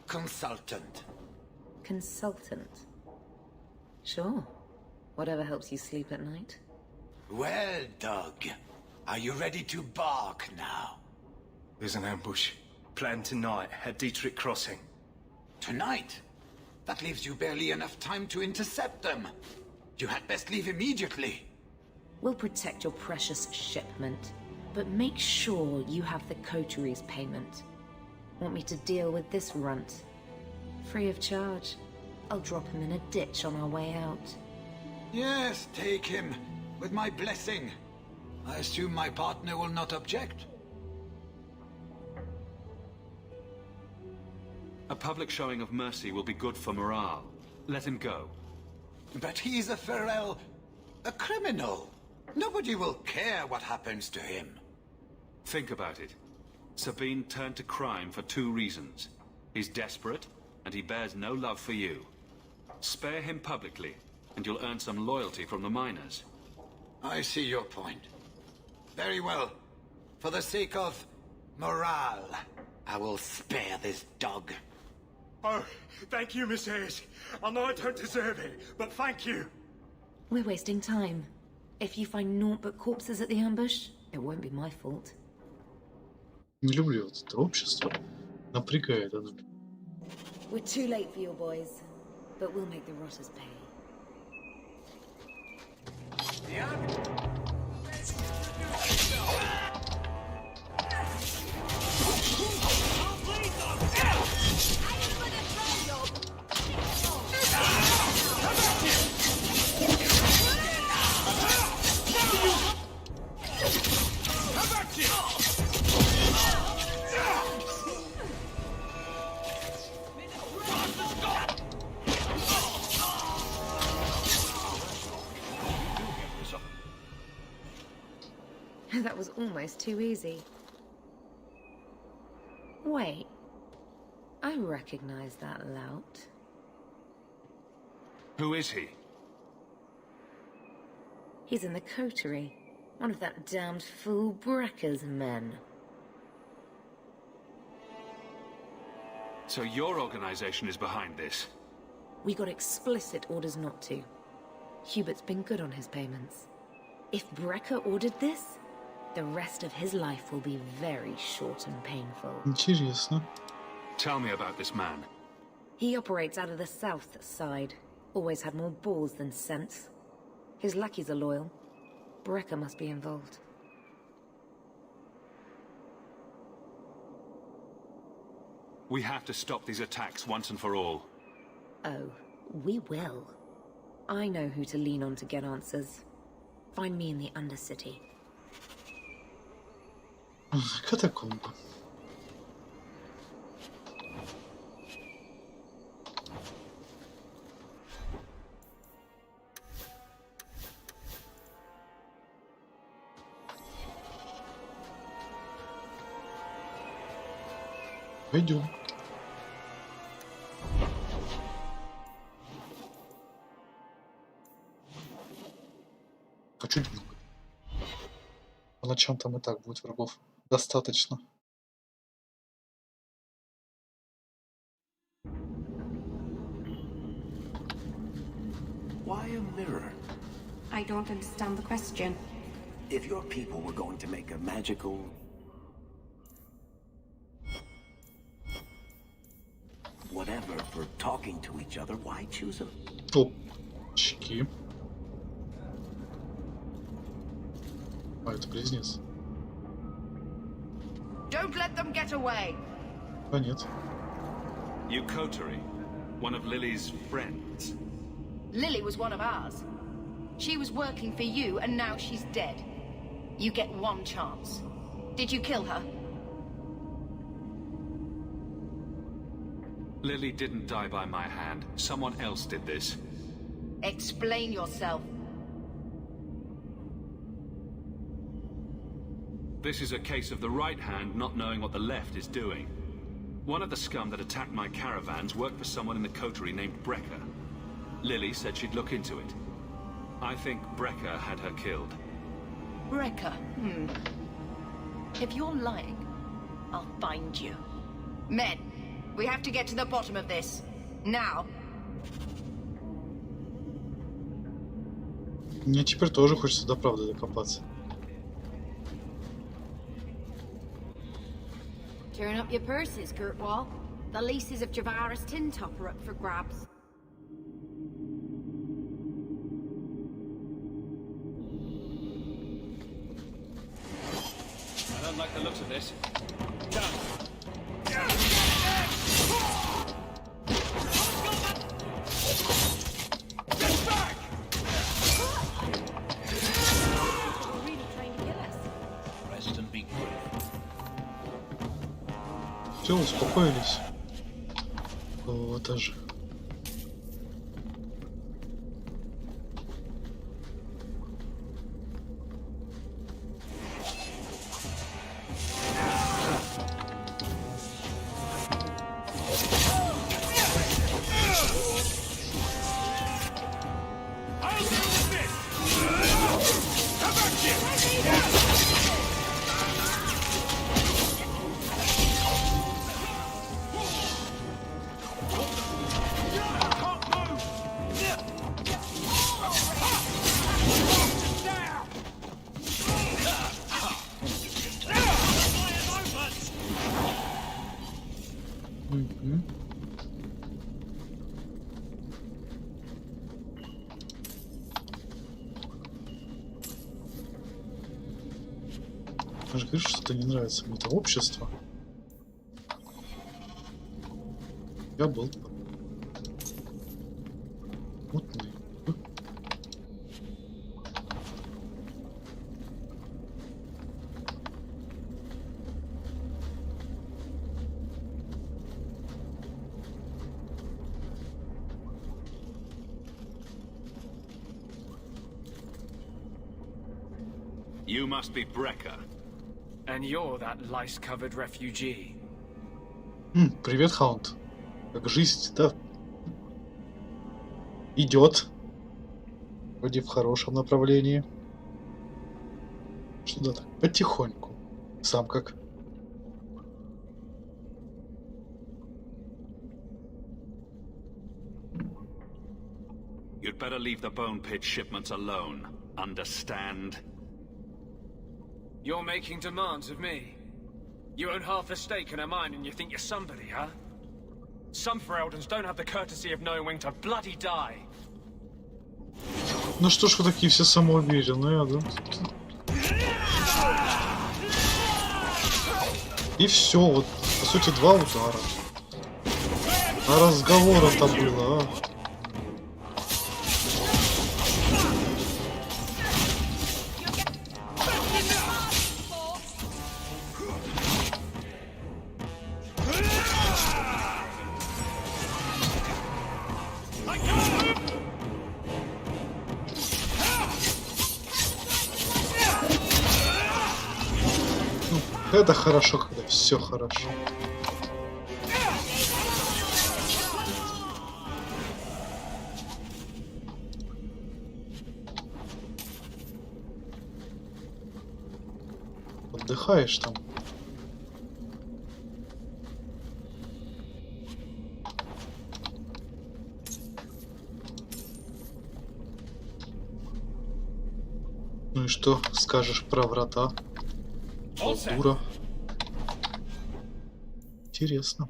consultant. Consultant? Sure. Whatever helps you sleep at night. Well, Doug, are you ready to bark now? There's an ambush planned tonight at Dietrich Crossing. Tonight? That leaves you barely enough time to intercept them. You had best leave immediately. We'll protect your precious shipment, but make sure you have the coterie's payment. Want me to deal with this runt? Free of charge. I'll drop him in a ditch on our way out. Yes, take him. With my blessing. I assume my partner will not object. A public showing of mercy will be good for morale. Let him go. But he's a Ferel... a criminal. Nobody will care what happens to him. Think about it. Sabine turned to crime for 2 reasons. He's desperate, and he bears no love for you. Spare him publicly, and you'll earn some loyalty from the miners. I see your point. Very well. For the sake of morale, I will spare this dog. Oh, thank you, Miss Hayes. I know I don't deserve it, but thank you. We're wasting time. If you find naught but corpses at the ambush, it won't be my fault. Не люблю вот это общество. Напрягает оно. We're too late for your boys, but we'll make the rotters pay. almost too easy. Wait. I recognize that lout. Who is he? He's in the coterie. One of that damned fool Brecker's men. So your organization is behind this? We got explicit orders not to. Hubert's been good on his payments. If Brecker ordered this, the rest of his life will be very short and painful. Интересно. Tell me about this man. He operates out of the south side. Always had more balls than sense. His lackeys are loyal. Brecker must be involved. We have to stop these attacks once and for all. Oh, we will. I know who to lean on to get answers. Find me in the Undercity. Катакомбы. Пойдем. А чуть много. По ночам там и так будет врагов достаточно. Why a mirror? I don't understand the question. If your people were going to make a magical... whatever for talking to each other, why choose a... Опачки. А, это близнец. Don't let them get away. А нет. You coterie, one of Lily's friends. Lily was one of ours. She was working for you, and now she's dead. You get one chance. Did you kill her? Lily didn't die by my hand. Someone else did this. Explain yourself. This is a case of the right hand not knowing what the left is doing. One of the scum that attacked my caravans worked for someone in the coterie named Brecker. Lily said she'd look into it. I think Brecker had her killed. Brecker? If you're lying, I'll find you. Men, we have to get to the bottom of this. Now. Мне теперь тоже хочется до правды докопаться. Turn up your purses, Gertwall. The leases of Javaris Tintop are up for grabs. I don't like the looks of this. Rest and be good. Все, успокоились. Вот даже. Я же говорю, что это не нравится мне это общество. Я был мутный. You must be Brecker. And you're that lice-covered refugee. Привет, Хаунд. Как жизнь, да? Идет. Вроде в хорошем направлении. Что-то так, потихоньку. Сам как? You'd better leave the bone pit shipments alone. Understand? You're making demands of me. You own half the stake in a mine and you think you're somebody, huh? Some Fereldans don't have the courtesy of knowing when to bloody die. Ну что ж вы такие все самоуверенные, да? И все, вот, по сути, 2 удара. А разговора-то было, а? Это хорошо, когда все хорошо. Отдыхаешь там. Ну и что скажешь про врата? Дура. Интересно.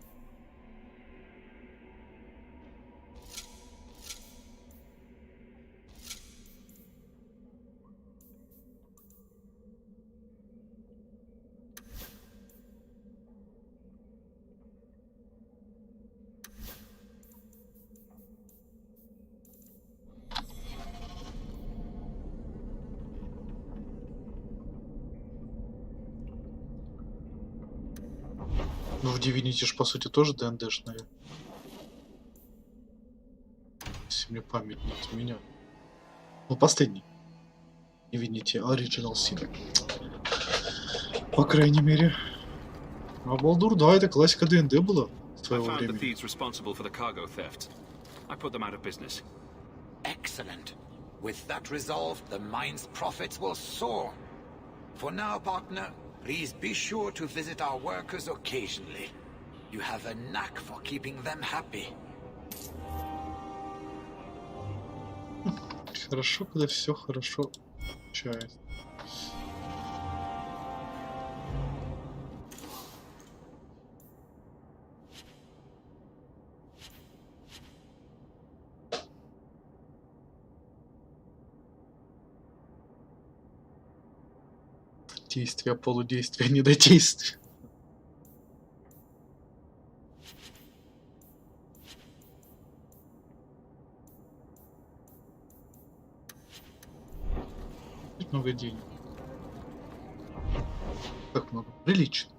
Ну, в Divinity ж, по сути, тоже ДНДшная. Если мне память не изменяет. Ну, последний. Divinity Original Sin. По крайней мере. А Балдур, да, это классика ДНД была своего времени. Excellent. With that resolved, the mine's profits will soar. For now, partner, please be sure to visit our workers occasionally. You have a knack for keeping them happy. Хорошо, когда все хорошо получается. Действия, полудействия, недодействия. Много денег. Как много? Прилично.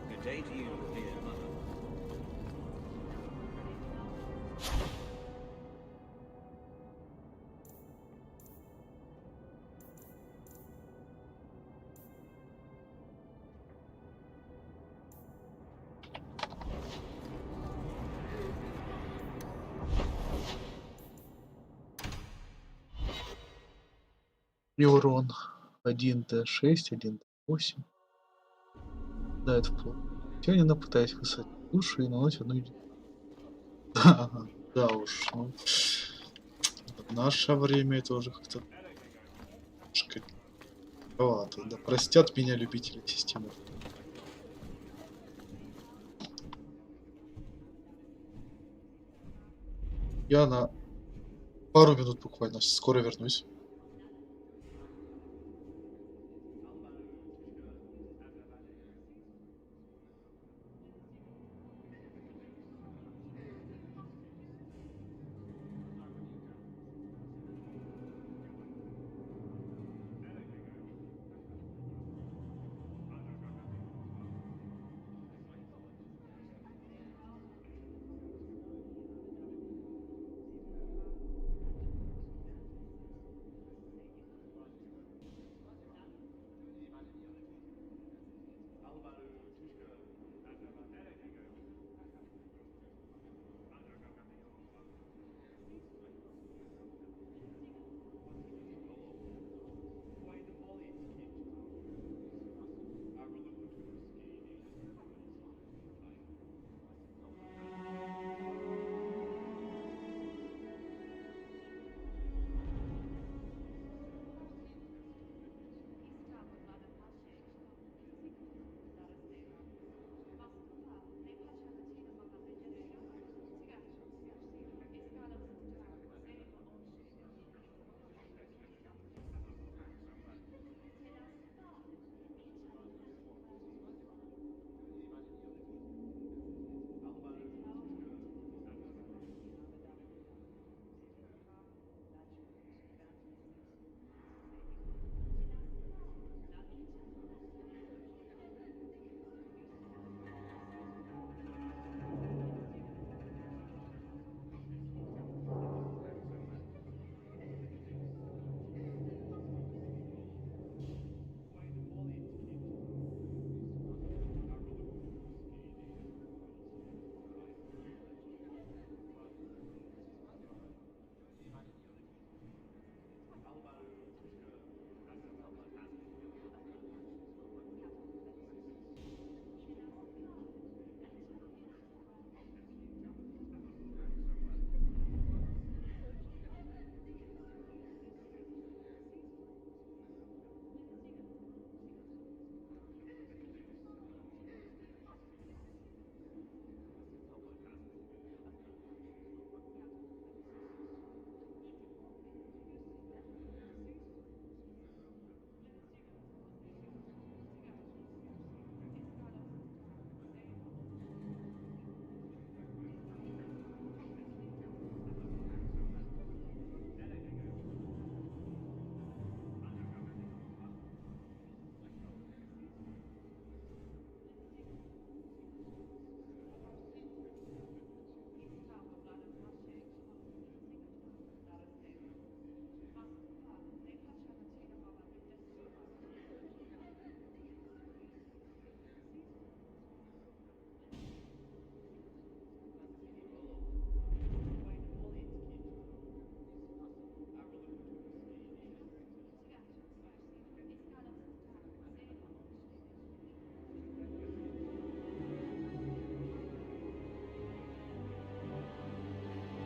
Good day to you, dear mother. И урон 1d6, 1d8. Да, это вплоть. Тянина, пытаясь высадить душу и наносит одну единицу. Да уж, ну. В наше время это уже как-то немножко. Да простят меня любители системы. Я на пару минут буквально скоро вернусь.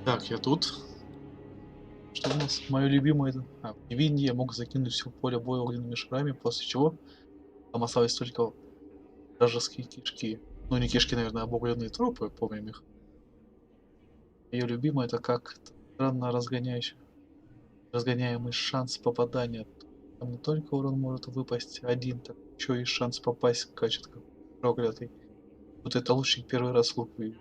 Так, я тут. Что у нас? Мое любимое... в невинии я мог закинуть все поле боя огненными шарами, после чего там осталось только вражеские кишки. Ну, не кишки, наверное, а обугленные трупы, помним их. Ее любимое это как странно разгоняемый шанс попадания. Там не только урон может выпасть один, так еще и шанс попасть качет как проклятый. Вот это лучник первый раз лук вывел.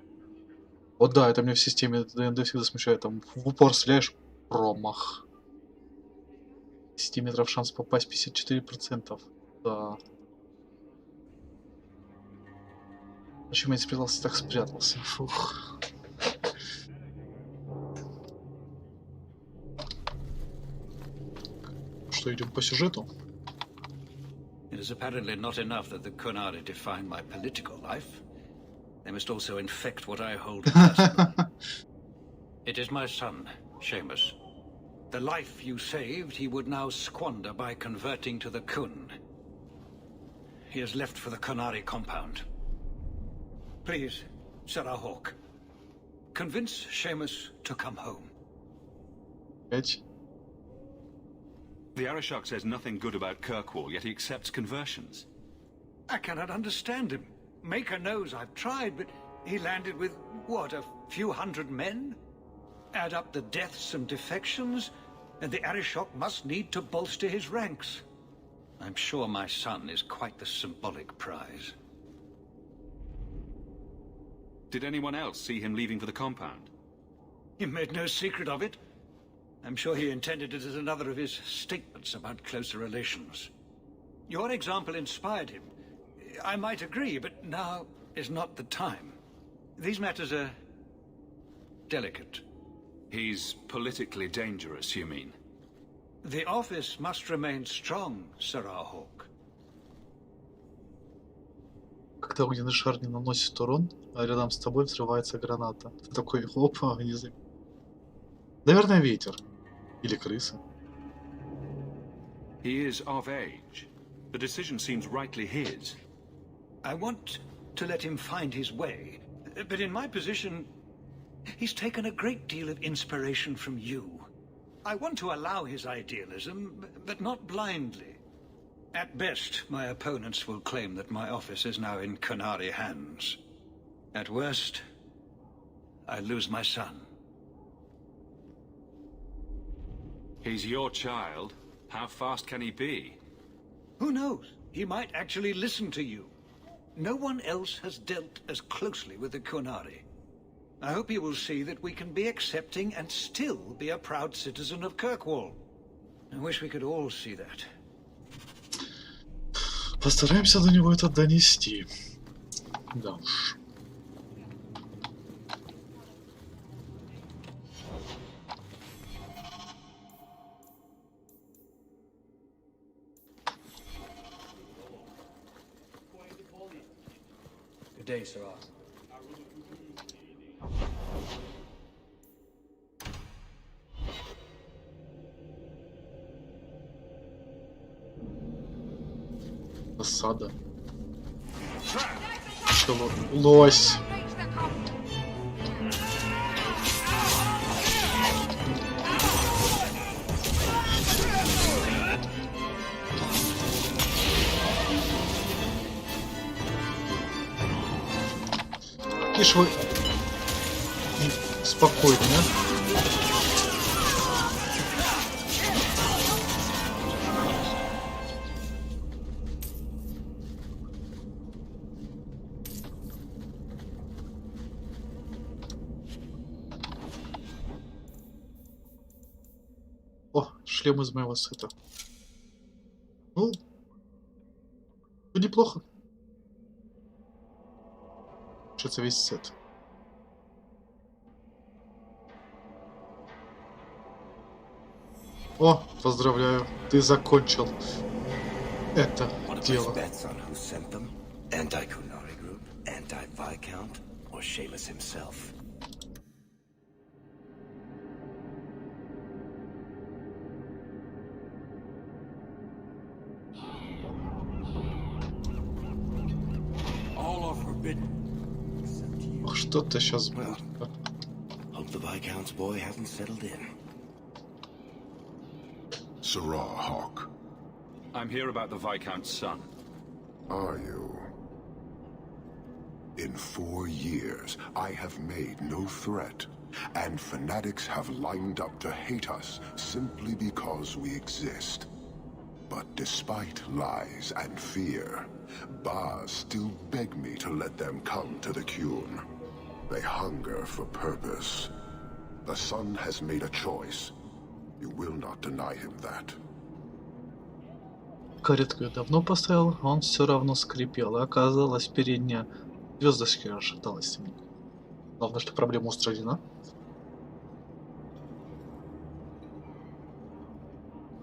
Вот да, это мне в системе ДНД всегда смущает. Там в упор стреляешь, промах. 10 метров шанс попасть 54%. Да. Почему я спрятался, так спрятался? Фух. Что, идем по сюжету? It is apparently not enough that the Kunari define my political life. They must also infect what I hold personal. It is my son, Seamus. The life you saved, he would now squander by converting to the Kun. He has left for the Kunari compound. Please, Sarah Hawk, convince Seamus to come home. The Arishok says nothing good about Kirkwall, yet he accepts conversions. I cannot understand him. Maker knows I've tried, but he landed with, what, a few hundred men? Add up the deaths and defections, and the Arishok must need to bolster his ranks. I'm sure my son is quite the symbolic prize. Did anyone else see him leaving for the compound? He made no secret of it. I'm sure he intended it as another of his statements about closer relations. Your example inspired him. I might agree, but now is not the time. These matters are delicate. He's politically dangerous, you mean? The office must remain strong, Sarah Hawk. Когда огненный шар не наносит урон, а рядом с тобой взрывается граната. Ты такой, опа, не за... Наверное, ветер. Или крыса. He is of age. The decision seems rightly his. I want to let him find his way, but in my position, he's taken a great deal of inspiration from you. I want to allow his idealism, but not blindly. At best, my opponents will claim that my office is now in Kunari hands. At worst, I lose my son. He's your child. How fast can he be? Who knows? He might actually listen to you. No one else has dealt as closely with the Kunari. I hope you will see that we can be accepting and still be a proud citizen of Kirkwall. I wish we could all see that. Постараемся до него это донести. Да уж. Good day, Sarah. Осада. Что, лось? Ишь вы... Спокойно, а? О, шлем из моего сета. Ну, неплохо. Кажется, весь сет. О, поздравляю, ты закончил это дело. Anti-Kunari group, anti-Viscount, or Seamus himself? Что-то сейчас будет. Hope the Viscount's boy hasn't settled in. Sirrah Hawk. I'm here about the Viscount's son. Are you? In 4 years, I have made no threat, and fanatics have lined up to hate us simply because we exist. But despite lies and fear, Bars still beg me to let them come to the Qun. They hunger for purpose. The son has made a choice. You will not deny him that. Каретку я давно поставил, а он все равно скрипел, и оказалось передняя звездочка расшаталась. Главное, что проблема устранена.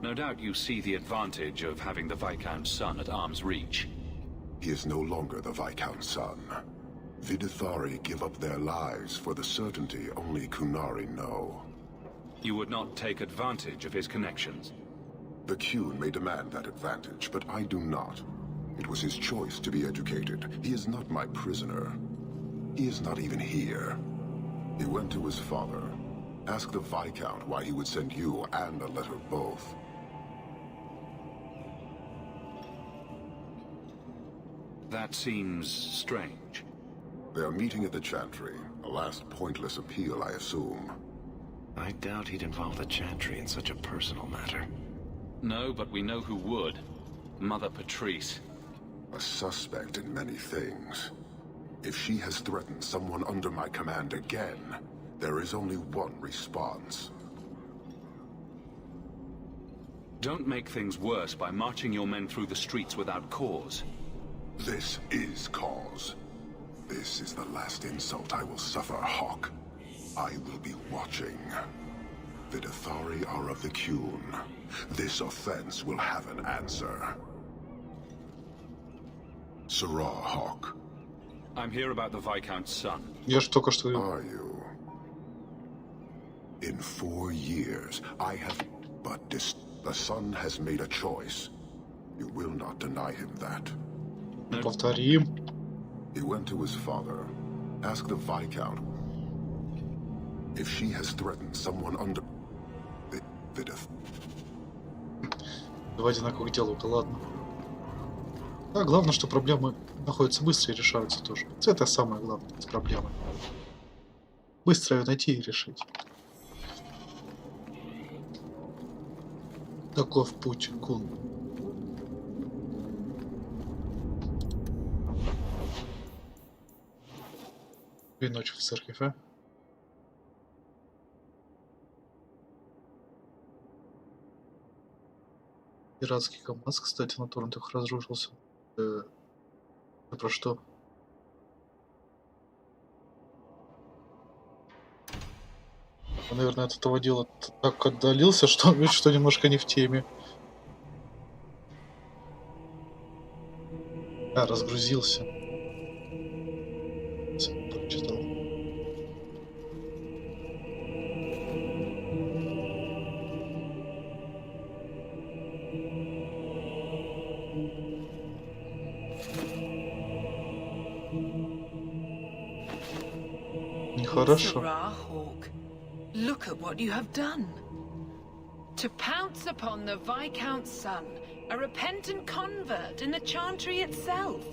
No doubt you see the advantage of having the Viscount's son at arm's reach. He is no longer the Viscount's son. Vidithari give up their lives for the certainty only Kunari know. You would not take advantage of his connections? The Qun may demand that advantage, but I do not. It was his choice to be educated. He is not my prisoner. He is not even here. He went to his father. Ask the Viscount why he would send you and a letter both. That seems strange. They are meeting at the Chantry. A last pointless appeal, I assume. I doubt he'd involve the Chantry in such a personal matter. No, but we know who would. Mother Patrice. A suspect in many things. If she has threatened someone under my command again, there is only one response. Don't make things worse by marching your men through the streets without cause. This is cause. This is the last insult I will suffer, Hawk. I will be watching. The Vidithari are of the Qun. This offense will have an answer. Sirrah Hawk. I'm here about the Viscount's son. Я ж только что... Are you? In 4 years, I have... But the son has made a choice. You will not deny him that. Повторим. He went to his father. Ask the Viscount if she has threatened someone under... Два одинаковых диалога, ладно. А главное, что проблемы находятся быстро и решаются тоже. Это самое главное с проблемой. Быстро ее найти и решить. Таков путь, Кун. Веночек в церковь, а? Пиратский КамАЗ, кстати, на торрентах разрушился. Это про что? Он, наверное, от этого дела так отдалился, что немножко не в теме. А, разгрузился. Прочитал. Нехорошо. Sirrah Hawk, look at what you have done. To pounce upon the Viscount's son, a repentant convert in the Chantry itself,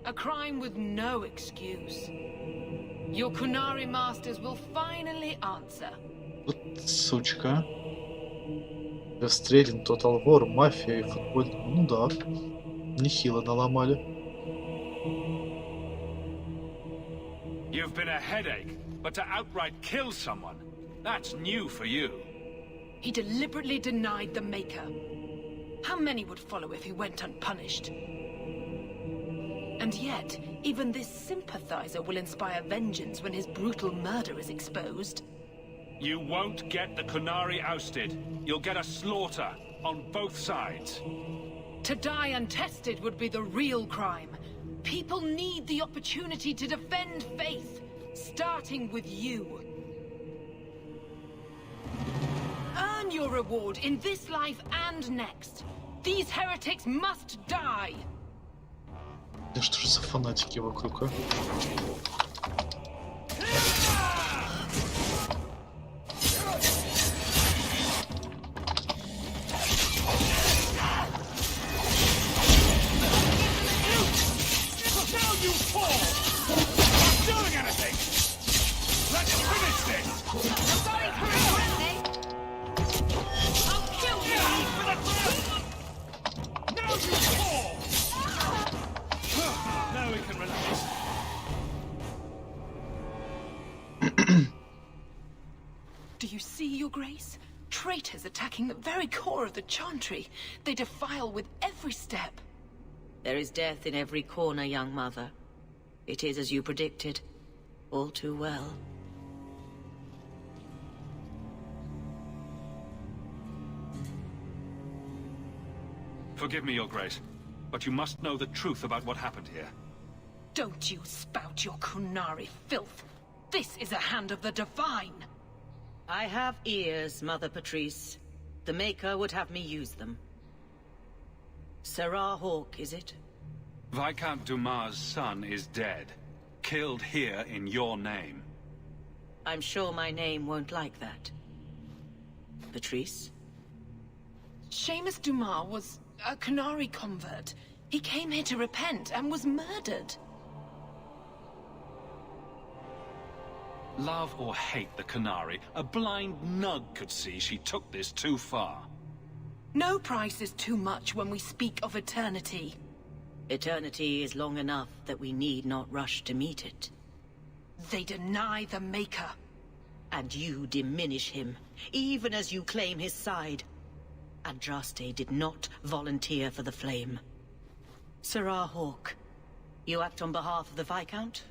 a crime with no excuse. Your Kunari masters will finally answer. Вот сучка. Расстрелян, Total War, мафия и футбол. Ну да, нехило наломали. You've been a headache, but to outright kill someone, that's new for you. He deliberately denied the Maker. How many would follow if he went unpunished? And yet, even this sympathizer will inspire vengeance when his brutal murder is exposed. You won't get the Kunari ousted. You'll get a slaughter on both sides. To die untested would be the real crime. People need the opportunity to defend faith, starting with you. Earn your reward in this life and next. These heretics must die. Да что же за фанатики вокруг, а? Your Grace? Traitors attacking the very core of the Chantry. They defile with every step. There is death in every corner, young mother. It is as you predicted. All too well. Forgive me, Your Grace, but you must know the truth about what happened here. Don't you spout your Kunari filth. This is a hand of the Divine. I have ears, Mother Patrice. The Maker would have me use them. Sarah Hawke, is it? Viscount Dumas' son is dead. Killed here in your name. I'm sure my name won't like that. Patrice? Seamus Dumas was a Kunari convert. He came here to repent and was murdered. Love or hate the Kunari, a blind nug could see she took this too far. No price is too much when we speak of eternity. Eternity is long enough that we need not rush to meet it. They deny the Maker. And you diminish him, even as you claim his side. Andraste did not volunteer for the flame. Sarah Hawke, you act on behalf of the Viscount?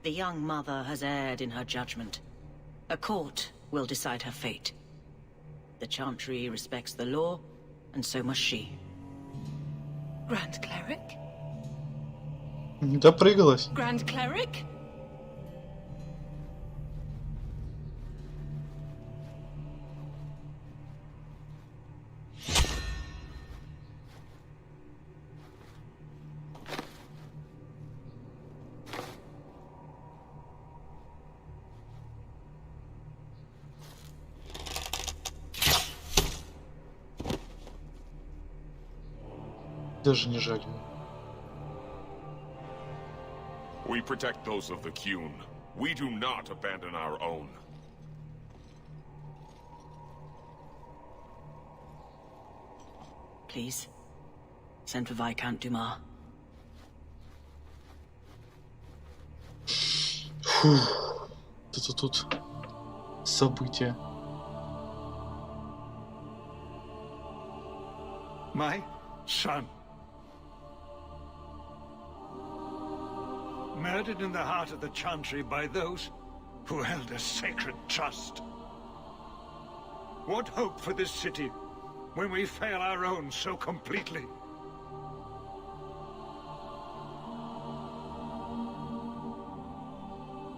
The young mother has erred in her judgment. A court will decide her fate. The Chantry respects the law, and so must she. Grand Cleric? Допрыгалась. Grand Cleric? Даже не жаль. We protect those of the Qun. We do not abandon our own. Please, send for Viscount Dumas. Фух. Это тут события. My son. Murdered in the heart of the Chantry by those who held a sacred trust. What hope for this city when we fail our own so completely?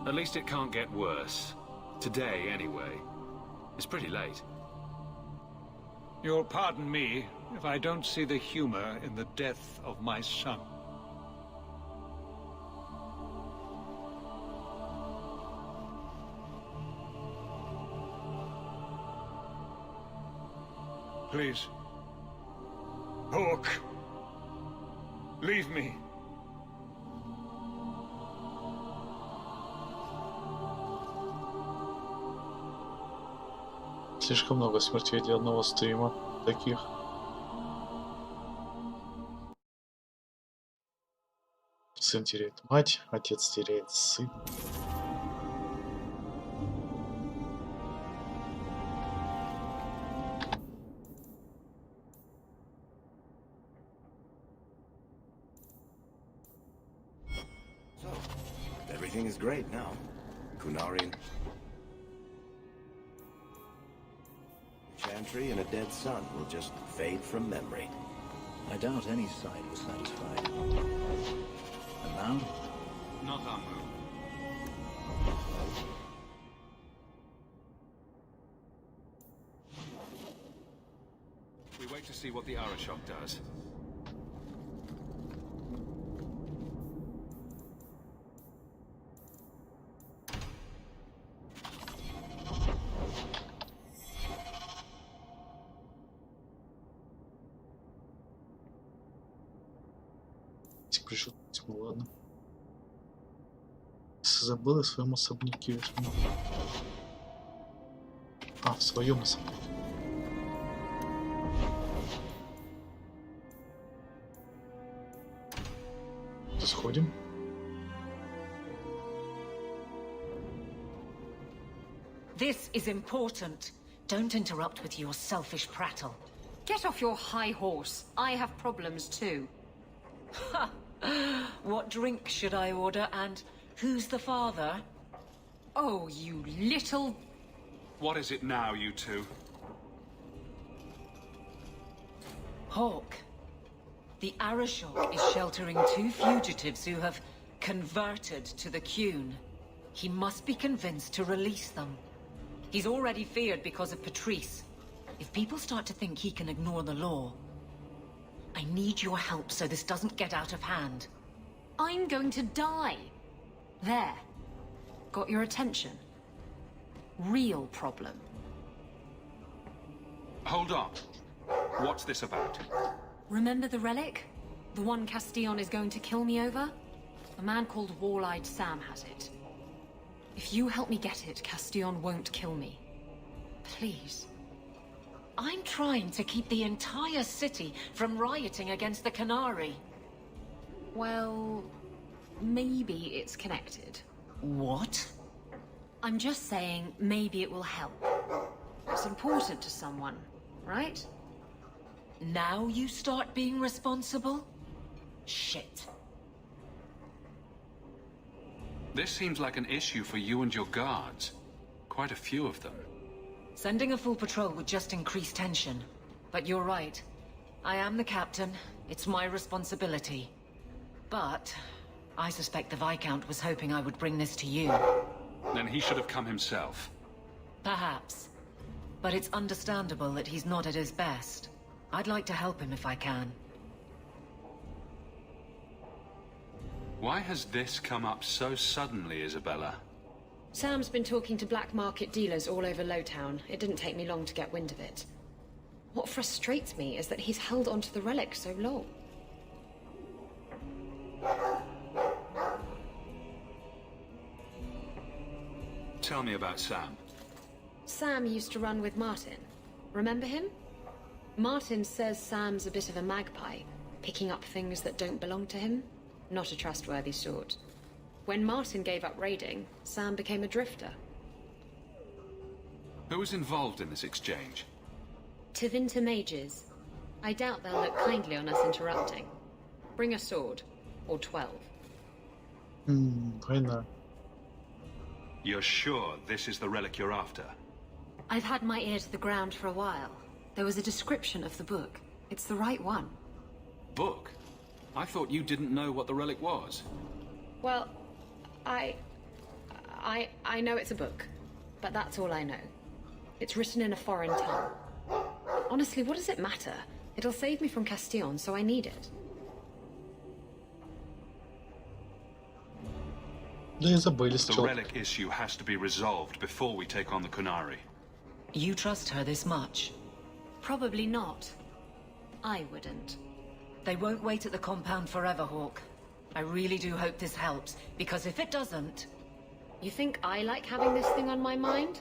At least it can't get worse. Today, anyway. It's pretty late. You'll pardon me if I don't see the humor in the death of my son. Please. Hawke. Leave me. Слишком много смертей для одного стрима. Таких. Сын теряет мать, отец теряет сына. So, everything is great now. Kunari, Chantry, and a dead son will just fade from memory. I doubt any side was satisfied. And now? Not our move. We wait to see what the Arashok does. Пришел письмо, ладно. Забыл о своем особняке. А, в своем особняке. Сходим. This is important. Don't interrupt with your selfish prattle. Get off your high horse. I have problems too. Ha! What drink should I order, and who's the father? Oh, you little... What is it now, you two? Hawk. The Arashok is sheltering 2 fugitives who have converted to the Qun. He must be convinced to release them. He's already feared because of Patrice. If people start to think he can ignore the law, I need your help so this doesn't get out of hand. I'm going to die. There. Got your attention? Real problem. Hold on. What's this about? Remember the relic? The one Castillon is going to kill me over? A man called Wall-Eyed Sam has it. If you help me get it, Castillon won't kill me. Please. I'm trying to keep the entire city from rioting against the Canary. Well, maybe it's connected. What? I'm just saying maybe it will help. It's important to someone, right? Now you start being responsible? Shit. This seems like an issue for you and your guards. Quite a few of them. Sending a full patrol would just increase tension. But you're right. I am the captain. It's my responsibility. But I suspect the Viscount was hoping I would bring this to you. Then he should have come himself. Perhaps. But it's understandable that he's not at his best. I'd like to help him if I can. Why has this come up so suddenly, Isabella? Sam's been talking to black market dealers all over Lowtown. It didn't take me long to get wind of it. What frustrates me is that he's held onto the relic so long. Tell me about Sam. Sam used to run with Martin. Remember him? Martin says Sam's a bit of a magpie, picking up things that don't belong to him. Not a trustworthy sort. When Martin gave up raiding, Sam became a drifter. Who was involved in this exchange? Tevinter mages. I doubt they'll look kindly on us interrupting. Bring a sword. Or 12. Война. You're sure this is the relic you're after? I've had my ear to the ground for a while. There was a description of the book. It's the right one. Book? I thought you didn't know what the relic was. Well, I know it's a book, but that's all I know. It's written in a foreign tongue. Honestly, what does it matter? It'll save me from Castillon, so I need it. The relic issue has to be resolved before we take on the Canary. You trust her this much? Probably not. I wouldn't. They won't wait at the compound forever, Hawk. I really do hope this helps, because if it doesn't... You think I like having this thing on my mind?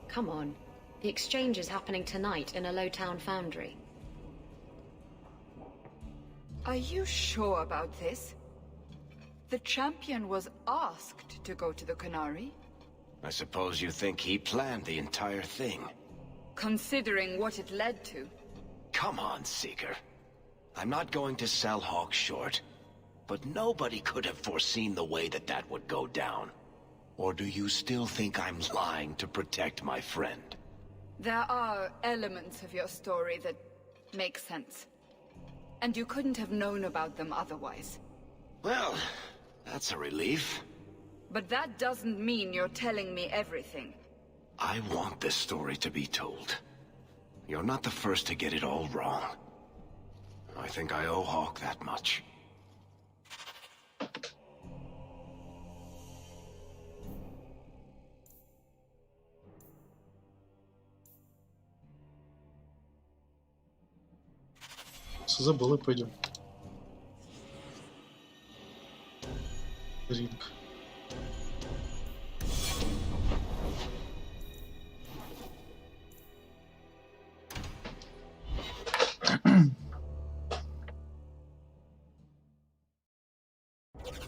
Come on. The exchange is happening tonight in a Lowtown foundry. Are you sure about this? The champion was asked to go to the Canary. I suppose you think he planned the entire thing. Considering what it led to. Come on, Seeker. I'm not going to sell Hawk short, but nobody could have foreseen the way that that would go down. Or do you still think I'm lying to protect my friend? There are elements of your story that make sense. And you couldn't have known about them otherwise. Well, that's a relief. But that doesn't mean you're telling me everything. I want this story to be told. You're not the first to get it all wrong. I think I owe Hawk that much. Забыл, и пойдем. Ринг.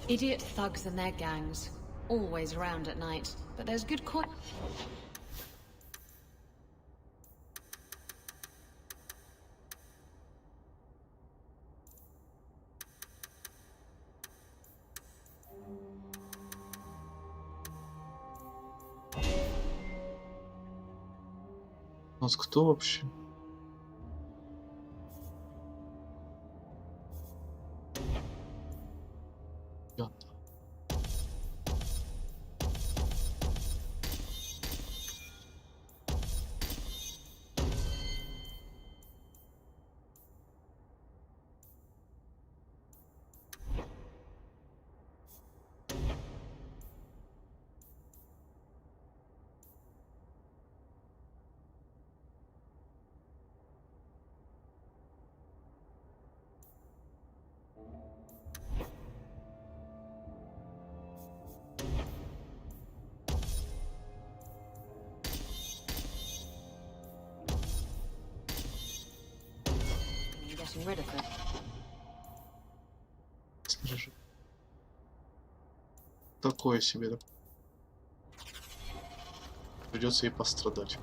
Idiot thugs and their gangs. Always around at night. But there's good coin. У нас кто вообще? Я. Getting rid of it. Снаряжение. Такое себе, да? Придется ей пострадать.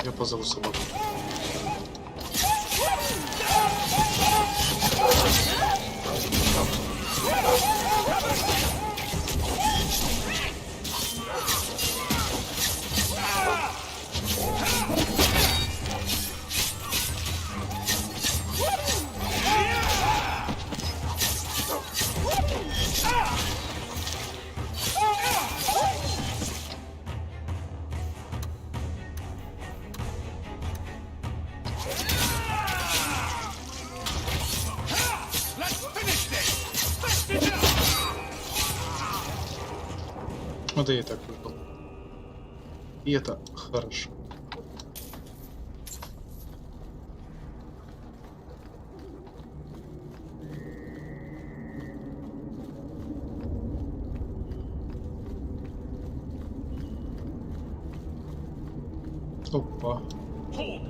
Я позову собаку. Вот я и так выпал. И это хорошо. Опа. Hawk,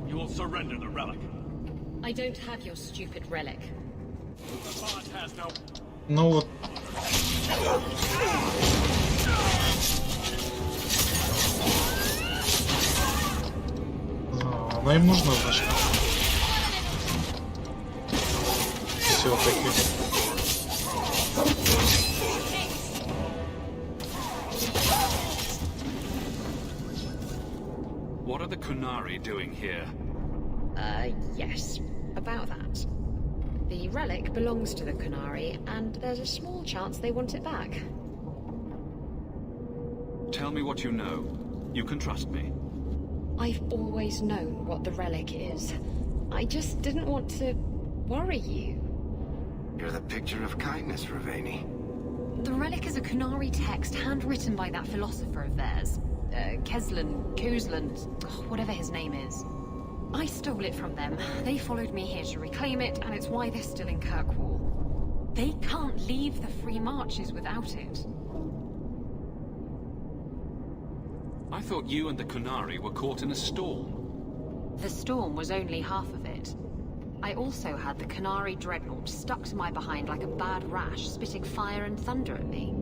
you will surrender the relic. I don't have your stupid relic. The bard has no. Ну вот. Она им нужна, значит. Все-таки. What are the Kunari doing here? Yes. About that. The relic belongs to the Kunari, and there's a small chance they want it back. Tell me what you know. You can trust me. I've always known what the relic is. I just didn't want to worry you. You're the picture of kindness, Raveni. The relic is a Kunari text handwritten by that philosopher of theirs. Kuzland, whatever his name is. I stole it from them. They followed me here to reclaim it, and it's why they're still in Kirkwall. They can't leave the Free Marches without it. I thought you and the Kunari were caught in a storm. The storm was only half of it. I also had the Kunari dreadnought stuck to my behind like a bad rash, spitting fire and thunder at me.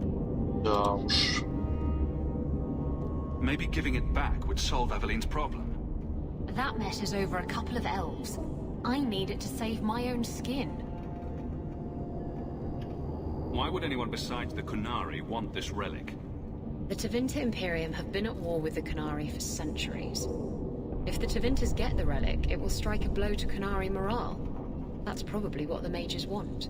Maybe giving it back would solve Eveline's problem. That matters over a couple of elves. I need it to save my own skin. Why would anyone besides the Kunari want this relic? The Tevinter Imperium have been at war with the Kunari for centuries. If the Tevinters get the relic, it will strike a blow to Kunari morale. That's probably what the mages want.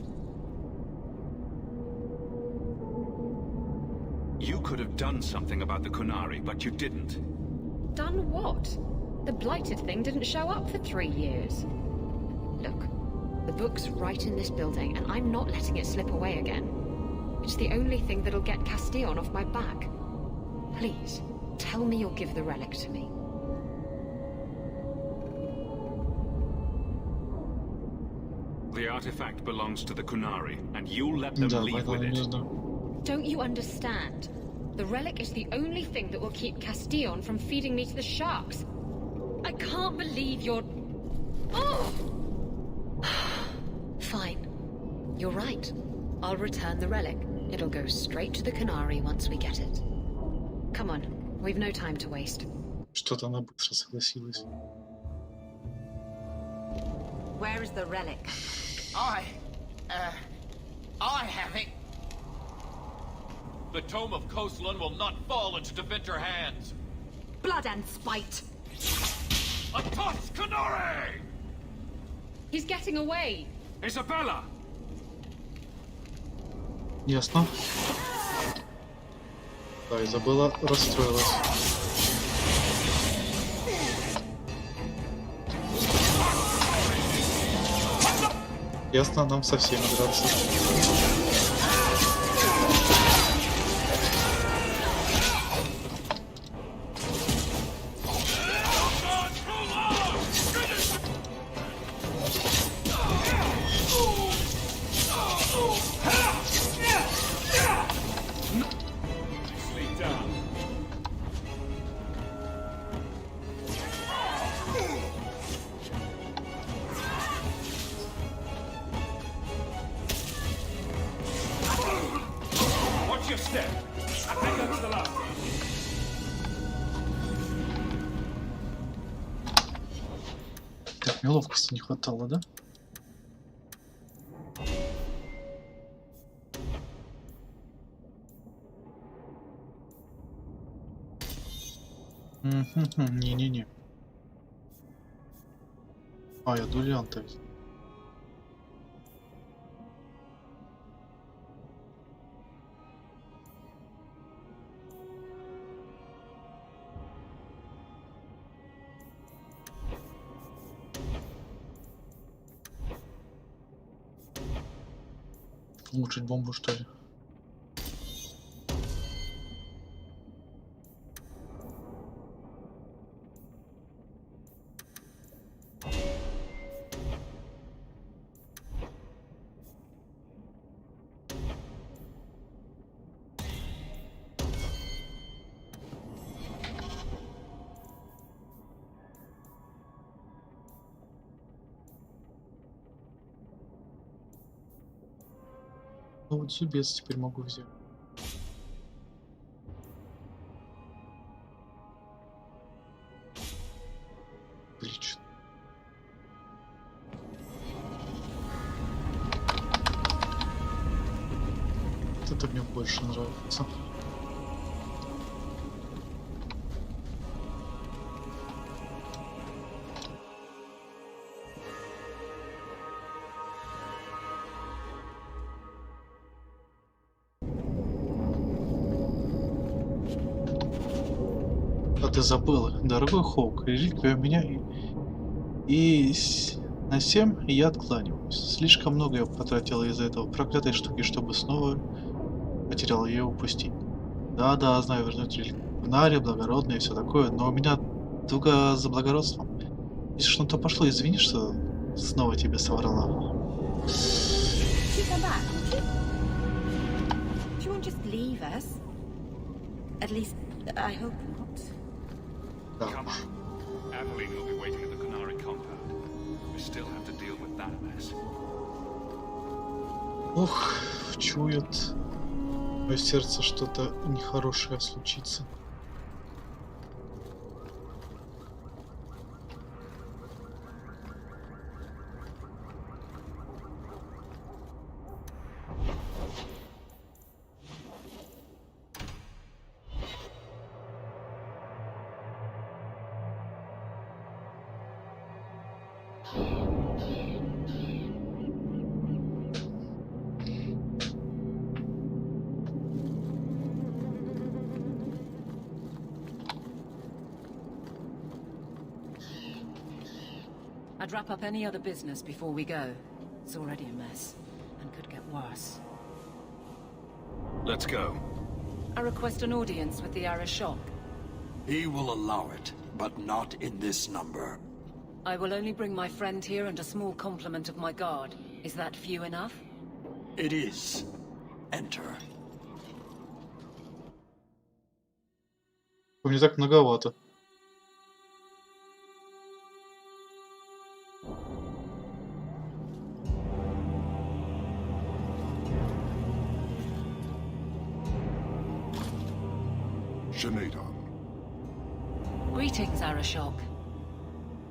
You could have done something about the Kunari, but you didn't. Done what? The blighted thing didn't show up for 3 years. Look, the book's right in this building, and I'm not letting it slip away again. It's the only thing that'll get Castillon off my back. Please, tell me you'll give the relic to me. The artifact belongs to the Kunari, and you'll let them leave with it. Don't you understand? The relic is the only thing that will keep Castillon from feeding me to the sharks. I can't believe you're... Oh! Fine. You're right. I'll return the relic. It'll go straight to the Kunari once we get it. Come on, we've no time to waste. Что-то она быстро согласилась. Where is the relic? I have it. The Tome of Coastland will not fall into Devinter hands. Blood and spite. A Toscanore! He's getting away. Isabella! Ясно. Да, Изабелла расстроилась. Ясно, нам со всеми драться. Так, мне ловкости не хватало, да? Не-не-не. А, я дуэлянта. Улучшить бомбу, что ли? Ну вот зубец теперь могу взять. Отлично. Вот это мне больше нравится. Ты забыла, дорогой Хоук, реликвия у меня на 7 я откланиваюсь. Слишком много я потратила из-за этого проклятой штуки, чтобы снова потерял ее упустить. Да, знаю, вернуть реликвию. Нари, благородная и все такое, но у меня туго за благородством. Если что-то пошло, извини, что снова тебе соврала. Come on. Aveline will be waiting at the Canary compound. We still have to deal with that mess. Ох, чует мое сердце, что-то нехорошее случится. I'd wrap up any other business before we go. It's already a mess, and could get worse. Let's go. I request an audience with the Arashok. He will allow it, but not in this number. I will only bring my friend here and a small complement of my guard. Is that few enough? It is. Enter. Мне так многовато. Greetings, Arashok.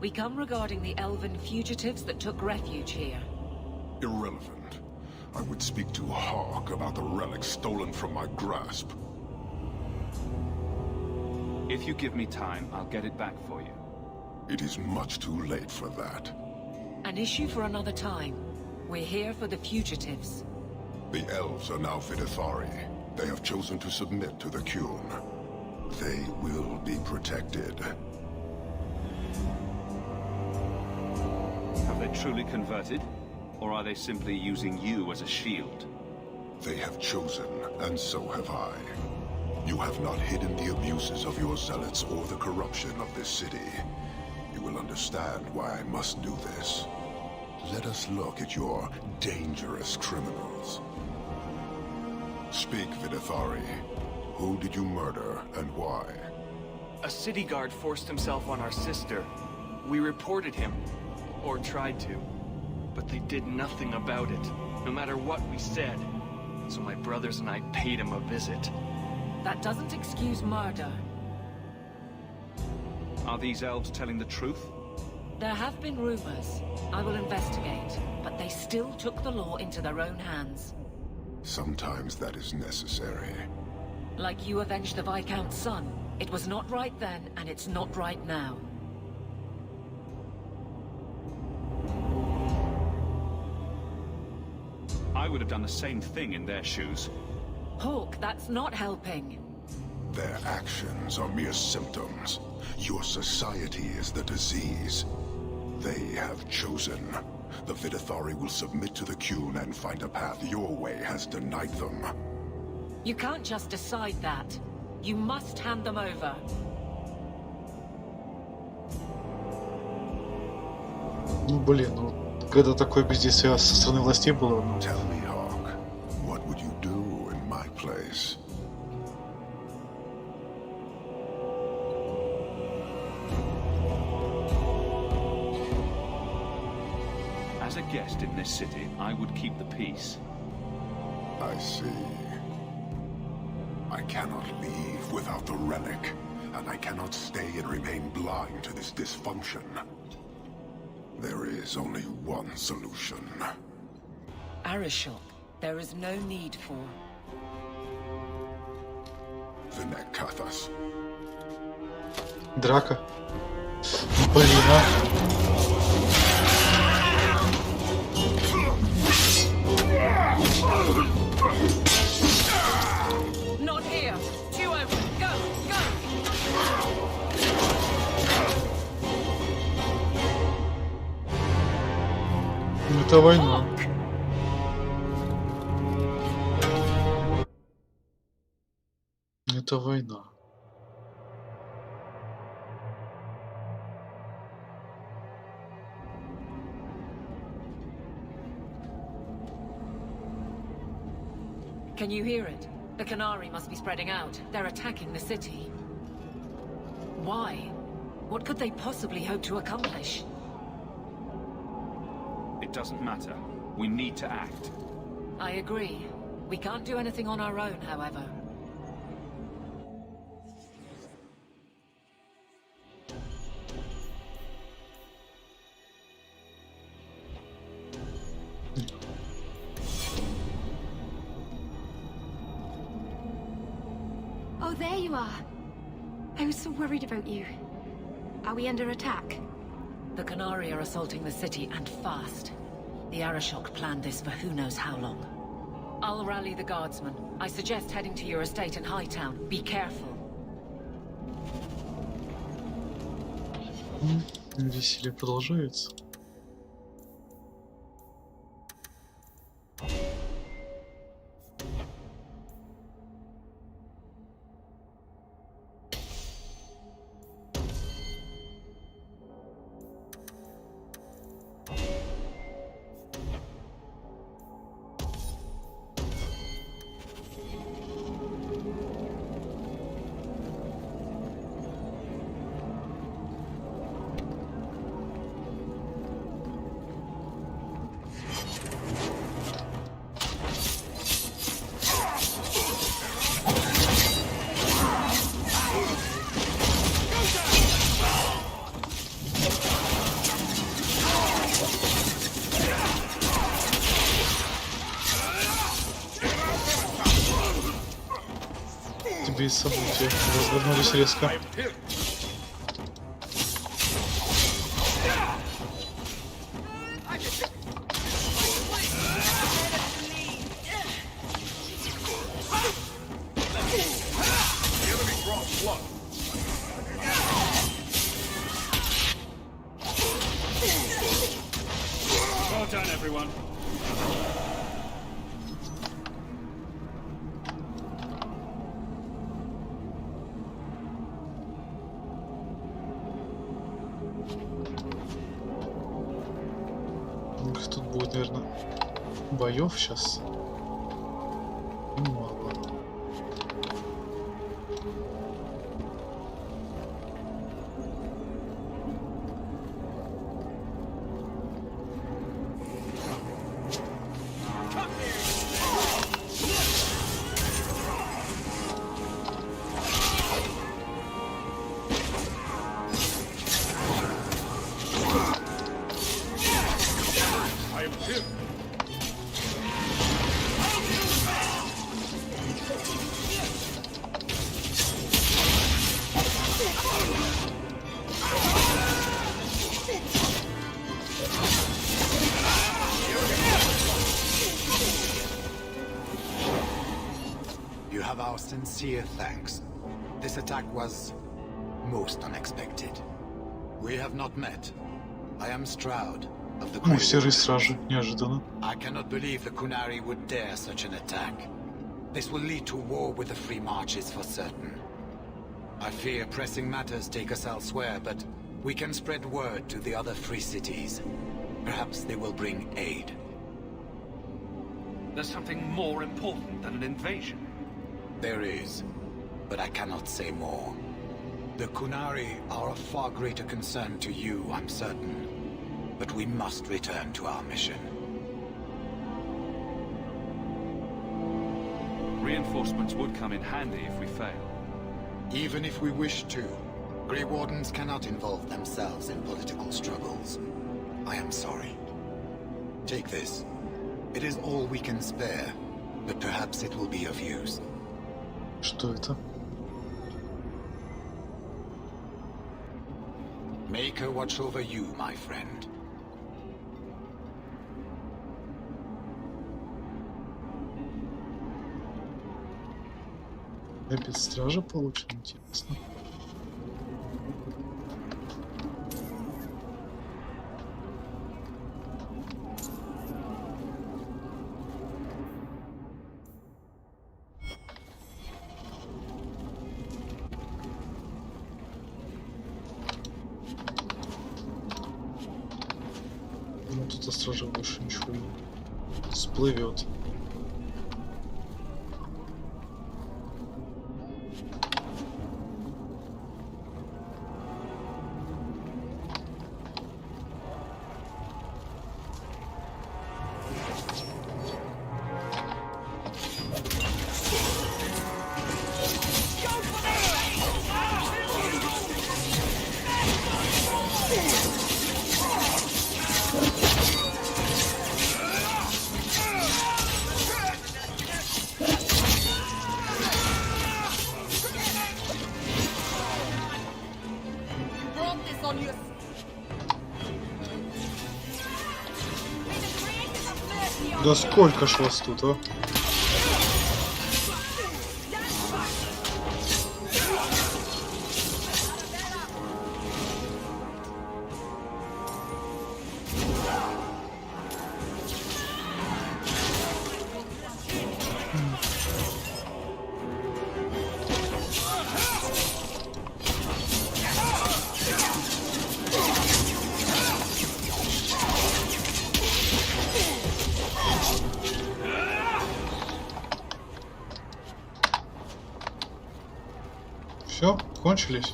We come regarding the elven fugitives that took refuge here. Irrelevant. I would speak to Hawk about the relic stolen from my grasp. If you give me time, I'll get it back for you. It is much too late for that. An issue for another time. We're here for the fugitives. The elves are now Vidithari. They have chosen to submit to the Qun. They will be protected. Have they truly converted? Or are they simply using you as a shield? They have chosen, and so have I. You have not hidden the abuses of your zealots or the corruption of this city. You will understand why I must do this. Let us look at your dangerous criminals. Speak, Vidithari. Who did you murder, and why? A city guard forced himself on our sister. We reported him, or tried to, but they did nothing about it, no matter what we said. So my brothers and I paid him a visit. That doesn't excuse murder. Are these elves telling the truth? There have been rumors. I will investigate, but they still took the law into their own hands. Sometimes that is necessary. Like you avenged the Viscount's son. It was not right then, and it's not right now. I would have done the same thing in their shoes. Hawk, that's not helping. Their actions are mere symptoms. Your society is the disease. They have chosen. The Vidithari will submit to the Qun and find a path your way has denied them. You can't just decide that. You must hand them over. Ну блин, ну когда такое бездействие со стороны властей было, ну... Tell me, Hawk, what would you do in my place? As a guest in this city, I would keep the peace. I see. I cannot leave without the relic, and I cannot stay and remain blind to this dysfunction. There is only one solution. Arishok, there is no need for... Vinekathas. Драка. Блин, а. Not here. Two open. Go, go. Это война. Это война. Can you hear it? The Canary must be spreading out. They're attacking the city. Why? What could they possibly hope to accomplish? It doesn't matter. We need to act. I agree. We can't do anything on our own, however. Oh, there you are. I was so worried about you. Are we under attack? The Canary are assaulting the city, and fast. The Arishok planned this for who knows how long. I'll rally the guardsmen. I suggest heading to your estate in Hightown. Be careful. Веселье продолжается. себе и события развернулись резко. Well done, everyone. Тут будет, наверное, боев сейчас. Мало. You have our sincere thanks. This attack was most unexpected. We have not met. I am Stroud of the Ну, серый сразу, неожиданно. I cannot believe the Kunari would dare such an attack. This will lead to war with the Free Marches for certain. I fear pressing matters take us elsewhere, but we can spread word to the other free cities. Perhaps they will bring aid. There's something more important than an invasion. There is, but I cannot say more. The Kunari are of far greater concern to you, I'm certain. But we must return to our mission. Reinforcements would come in handy if we fail. Even if we wish to, Grey Wardens cannot involve themselves in political struggles. I am sorry. Take this. It is all we can spare, but perhaps it will be of use. Что это? Make her watch over you, my friend. Опять стража получен, интересно. Ну тут от стражи больше ничего не всплывет. Да сколько ж вас тут, а? Все, кончились.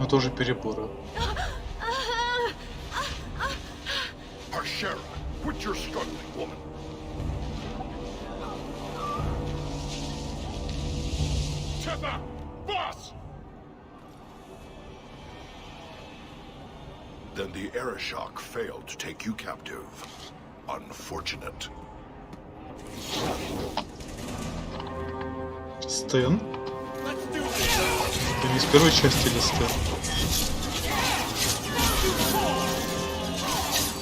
Но тоже переборы. Harshera, quit your struggling, woman. Teva! Boss! Then the Arishok failed to take you captive. Unfortunate. Стэн? Это не из первой части или Стэн?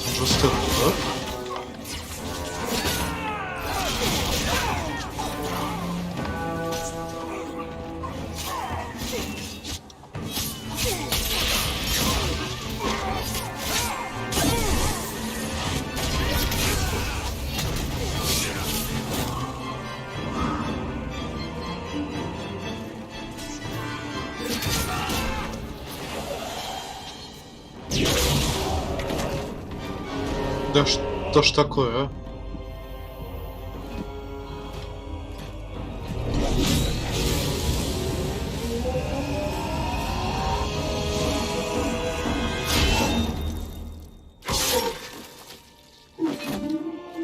Он же Стэн, да? Да что ж такое, а?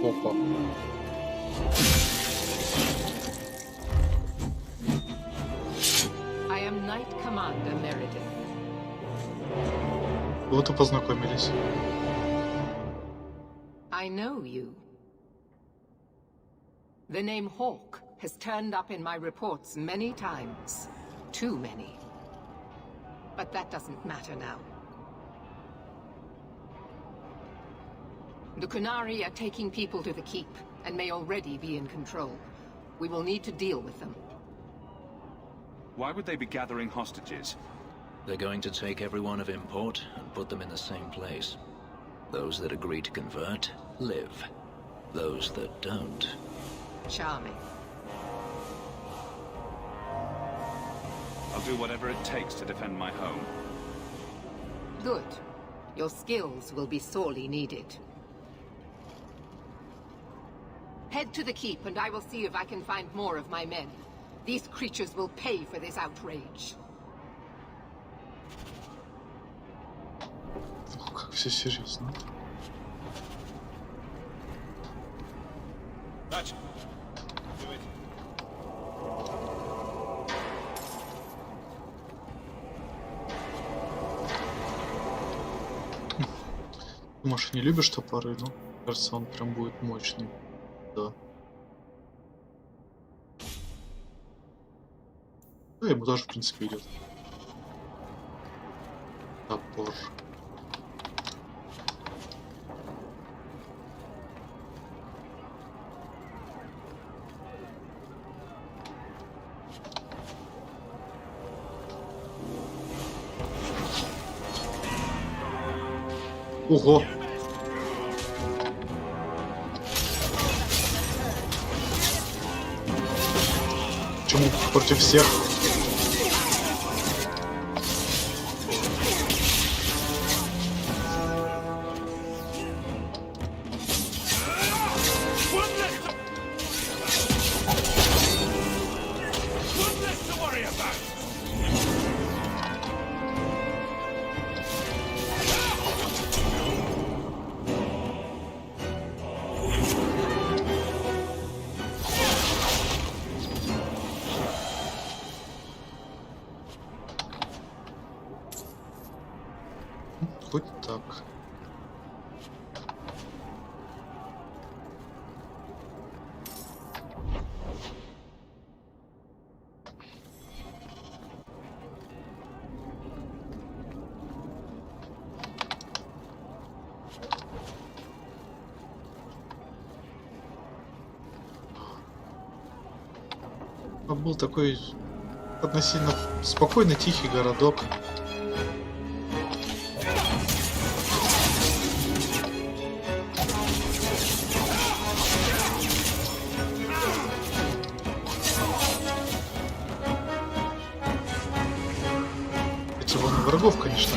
Опа. I am Knight Commander Meredith. Вот и познакомились. I know you. The name Hawk has turned up in my reports many times. Too many. But that doesn't matter now. The Kunari are taking people to the keep, and may already be in control. We will need to deal with them. Why would they be gathering hostages? They're going to take everyone of import and put them in the same place. Those that agree to convert, live. Those that don't... Charming. I'll do whatever it takes to defend my home. Good. Your skills will be sorely needed. Head to the keep and I will see if I can find more of my men. These creatures will pay for this outrage. Ох, как все серьезно. Gotcha. Do it. Ты, может, не любишь топоры, но кажется, он прям будет мощный. Да. Да, ему тоже, в принципе, идет. Топор. Ого! Почему против всех? Хоть так. Был такой относительно спокойный, тихий городок. Врагов, конечно.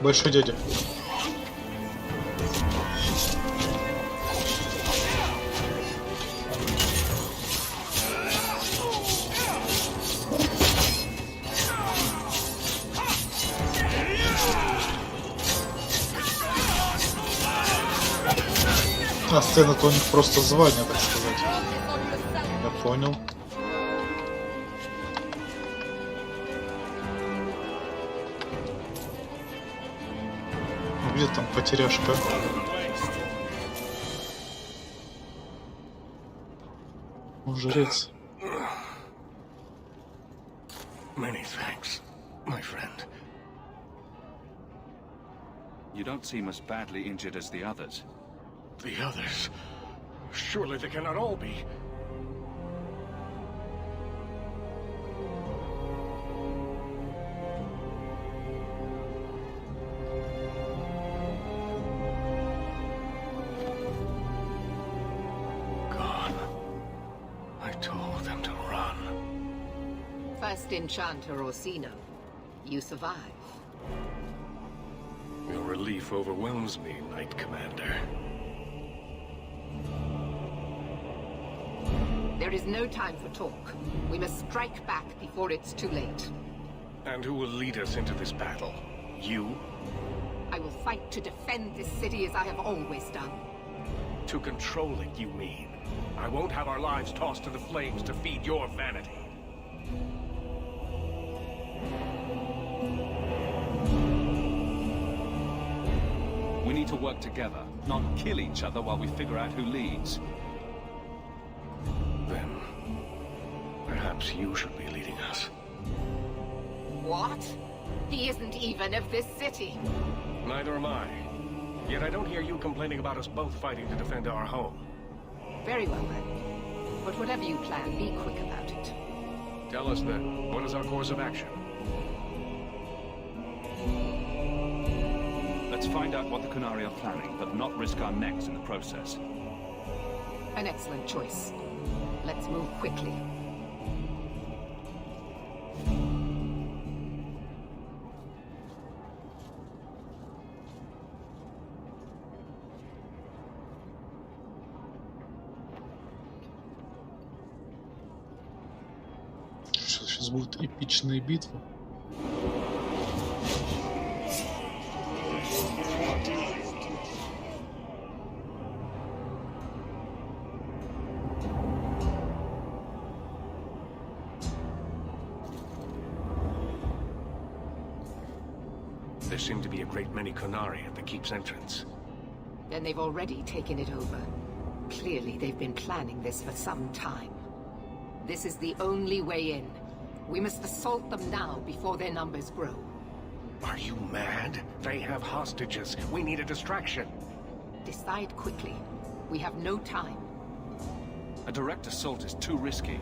Большой дядя. А сцена-то у них просто звание, так сказать. Я понял. Где там потеряшка? Жрец. Many thanks, my friend. You don't seem as badly injured as the others. The others? Surely they cannot all be. Gone. I told them to run. First enchanter Orsino. You survive. Your relief overwhelms me, Knight Commander. There is no time for talk. We must strike back before it's too late. And who will lead us into this battle? You? I will fight to defend this city as I have always done. To control it, you mean? I won't have our lives tossed to the flames to feed your vanity. We need to work together, not kill each other while we figure out who leads. Then, perhaps you should be leading us. What? He isn't even of this city. Neither am I. Yet I don't hear you complaining about us both fighting to defend our home. Very well then. But whatever you plan, be quick about it. Tell us then, what is our course of action? Let's find out what the Qunari are planning, but not risk our necks in the process. An excellent choice. Let's move quickly. Сейчас будут эпичные битвы. There seem to be a great many Qunari at the keep's entrance. Then they've already taken it over. Clearly, they've been planning this for some time. This is the only way in. We must assault them now before their numbers grow. Are you mad? They have hostages. We need a distraction. Decide quickly. We have no time. A direct assault is too risky.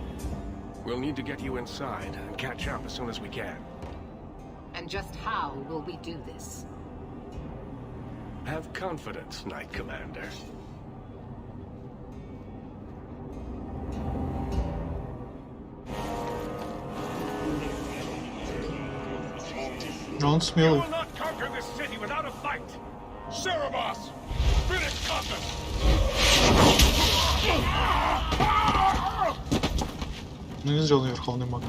We'll need to get you inside and catch up as soon as we can. And just how will we do this? Have confidence, Knight Commander. Он смелый. You will not conquer this city without a fight. Cerebos, finish Caucus. Ну не зря он верховный маг.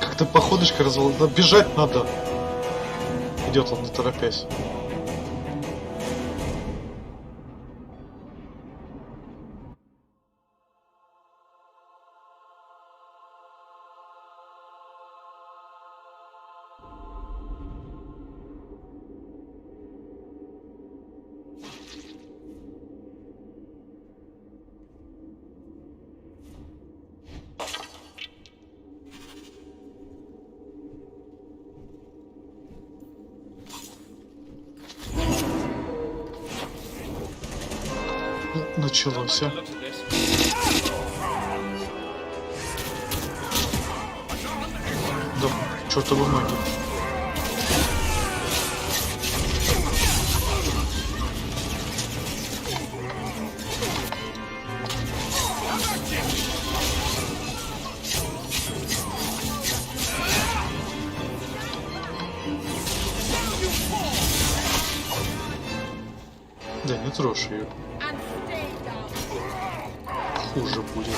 Как-то походочка развал, да бежать надо. Идет он не торопясь. Началось. Да, чертовы маги. Да, не трожь ее. Хуже будет.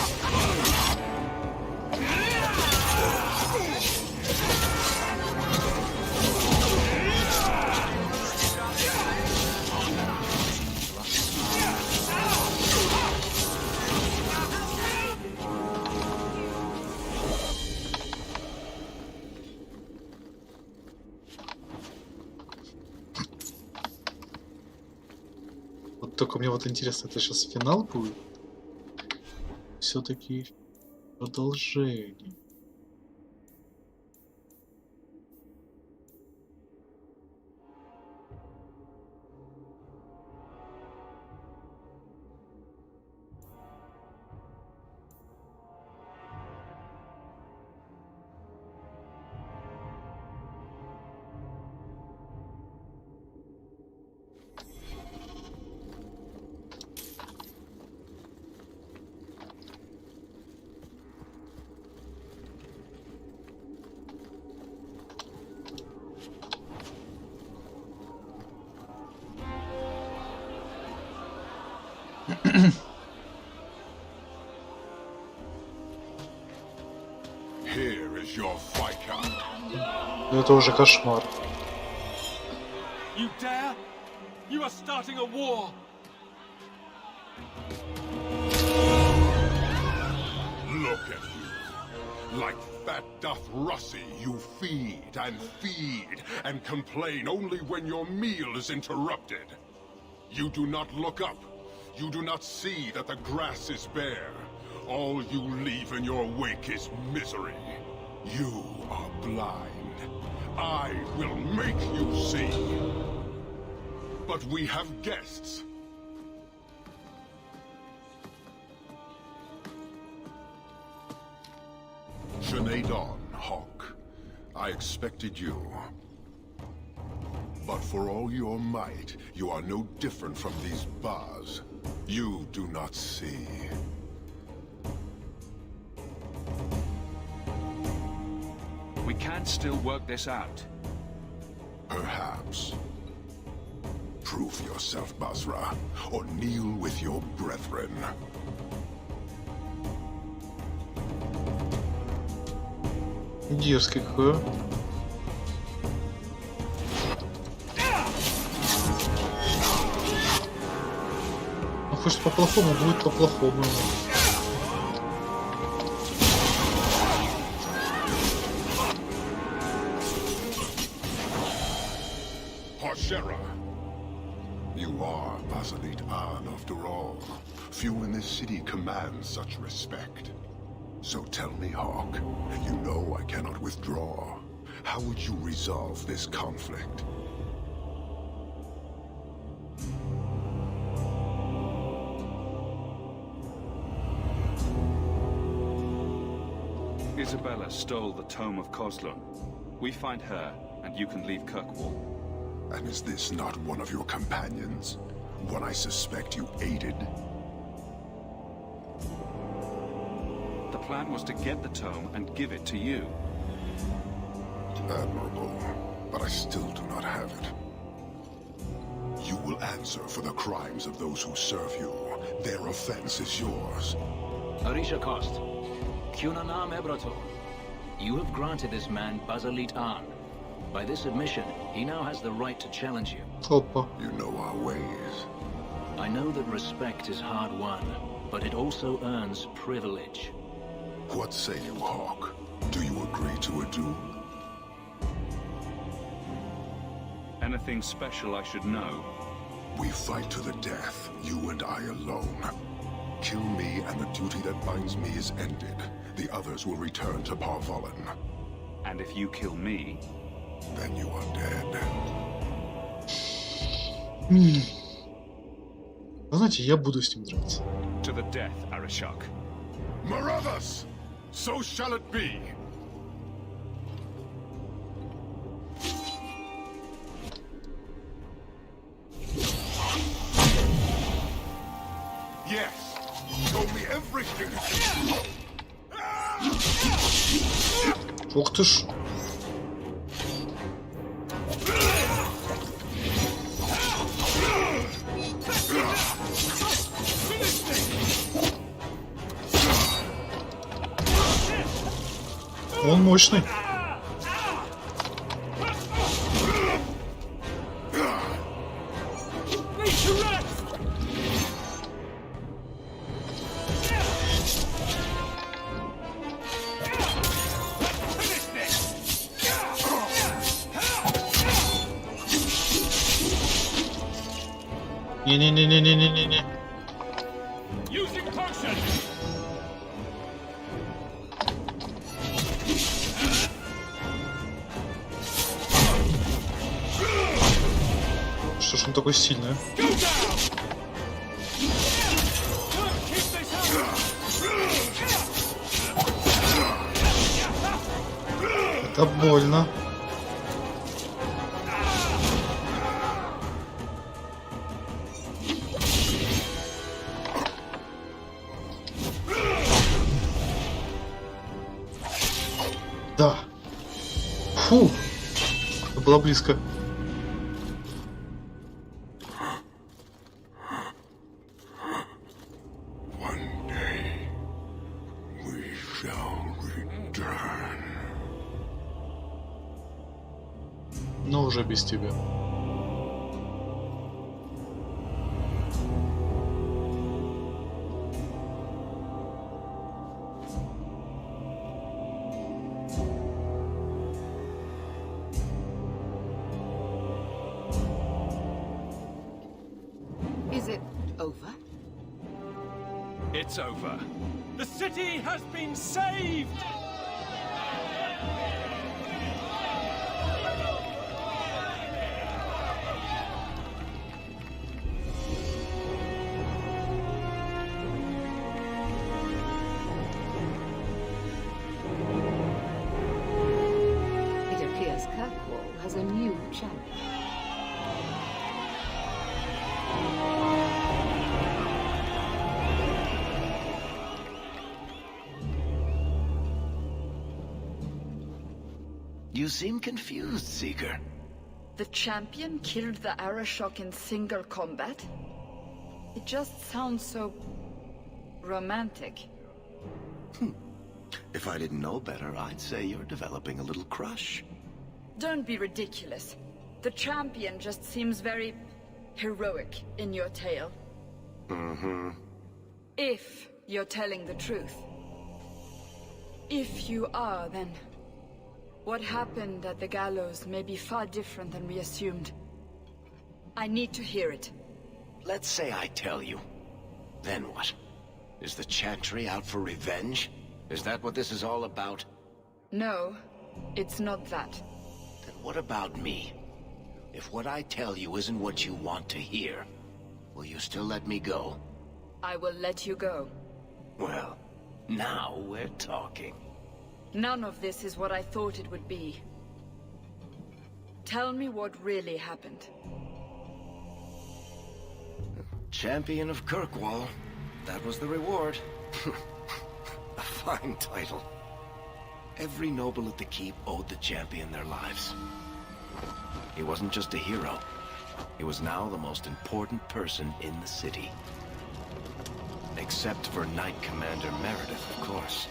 Вот только мне вот интересно, это сейчас финал будет? Все-таки продолжение. Here is your Viscount. Это уже кошмар. You dare? You are starting a war! Look at you. Like fat doth Russie, you feed and complain only when your meal is interrupted. You do not look up. You do not see that the grass is bare. All you leave in your wake is misery. You are blind. I will make you see. But we have guests. Sinead Dawn, Hawk. I expected you. But for all your might, you are no different from these bars. You do not see. We can still work this out. Perhaps. Prove yourself, Basra, or kneel with your brethren. Дерзкий какой. Ну, хочешь по-плохому, будет по-плохому. You are Basalit An, after all. Few in this city command such respect. So tell me, Hawk, you know I cannot withdraw. How would you resolve this conflict? Isabella stole the Tome of Koslun. We find her, and you can leave Kirkwall. And is this not one of your companions? One I suspect you aided? The plan was to get the tome and give it to you. Admirable, but I still do not have it. You will answer for the crimes of those who serve you. Their offense is yours. Arisha Kost, Cunanam Ebrator, you have granted this man Basalit An. By this admission, he now has the right to challenge you. Opa. You know our ways. I know that respect is hard won, but it also earns privilege. What say you, Hawk? Do you agree to a duel? Anything special I should know? We fight to the death, you and I alone. Kill me and the duty that binds me is ended. The others will return to Parvolan. And if you kill me... then you are dead. Знаете, я буду с ним драться. To the death, Arishok. Marathas! So shall it be! Yes! Show me everything! Ух ты ж! Он мощный. Не-не-не-не-не-не-не. Using potion! Что ж он такой сильный? Это больно. Да. Фу. Это было близко. Но уже без тебя. Is it over? It's over. The city has been saved! It appears Kirkwall has a new champion. You seem confused, Seeker. The champion killed the Arashok in single combat? It just sounds so... romantic. If I didn't know better, I'd say you're developing a little crush. Don't be ridiculous. The champion just seems very... heroic in your tale. Mm-hmm. If you're telling the truth. If you are, then... what happened at the gallows may be far different than we assumed. I need to hear it. Let's say I tell you. Then what? Is the Chantry out for revenge? Is that what this is all about? No, it's not that. Then what about me? If what I tell you isn't what you want to hear, will you still let me go? I will let you go. Well, now we're talking. None of this is what I thought it would be. Tell me what really happened. Champion of Kirkwall. That was the reward. A fine title. Every noble at the keep owed the champion their lives. He wasn't just a hero. He was now the most important person in the city. Except for Knight Commander Meredith, of course.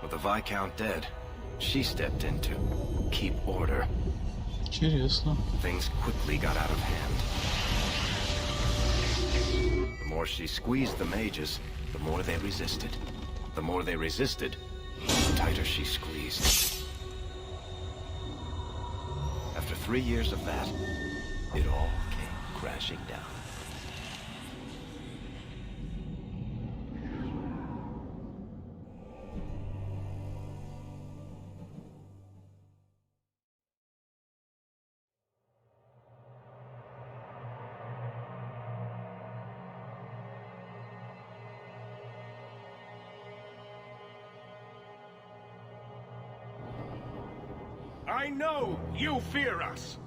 With the Viscount dead, she stepped in to keep order. Интересно. Things quickly got out of hand. The more she squeezed the mages, the more they resisted. The more they resisted, the tighter she squeezed. After 3 years of that, it all came crashing down. I know you fear us.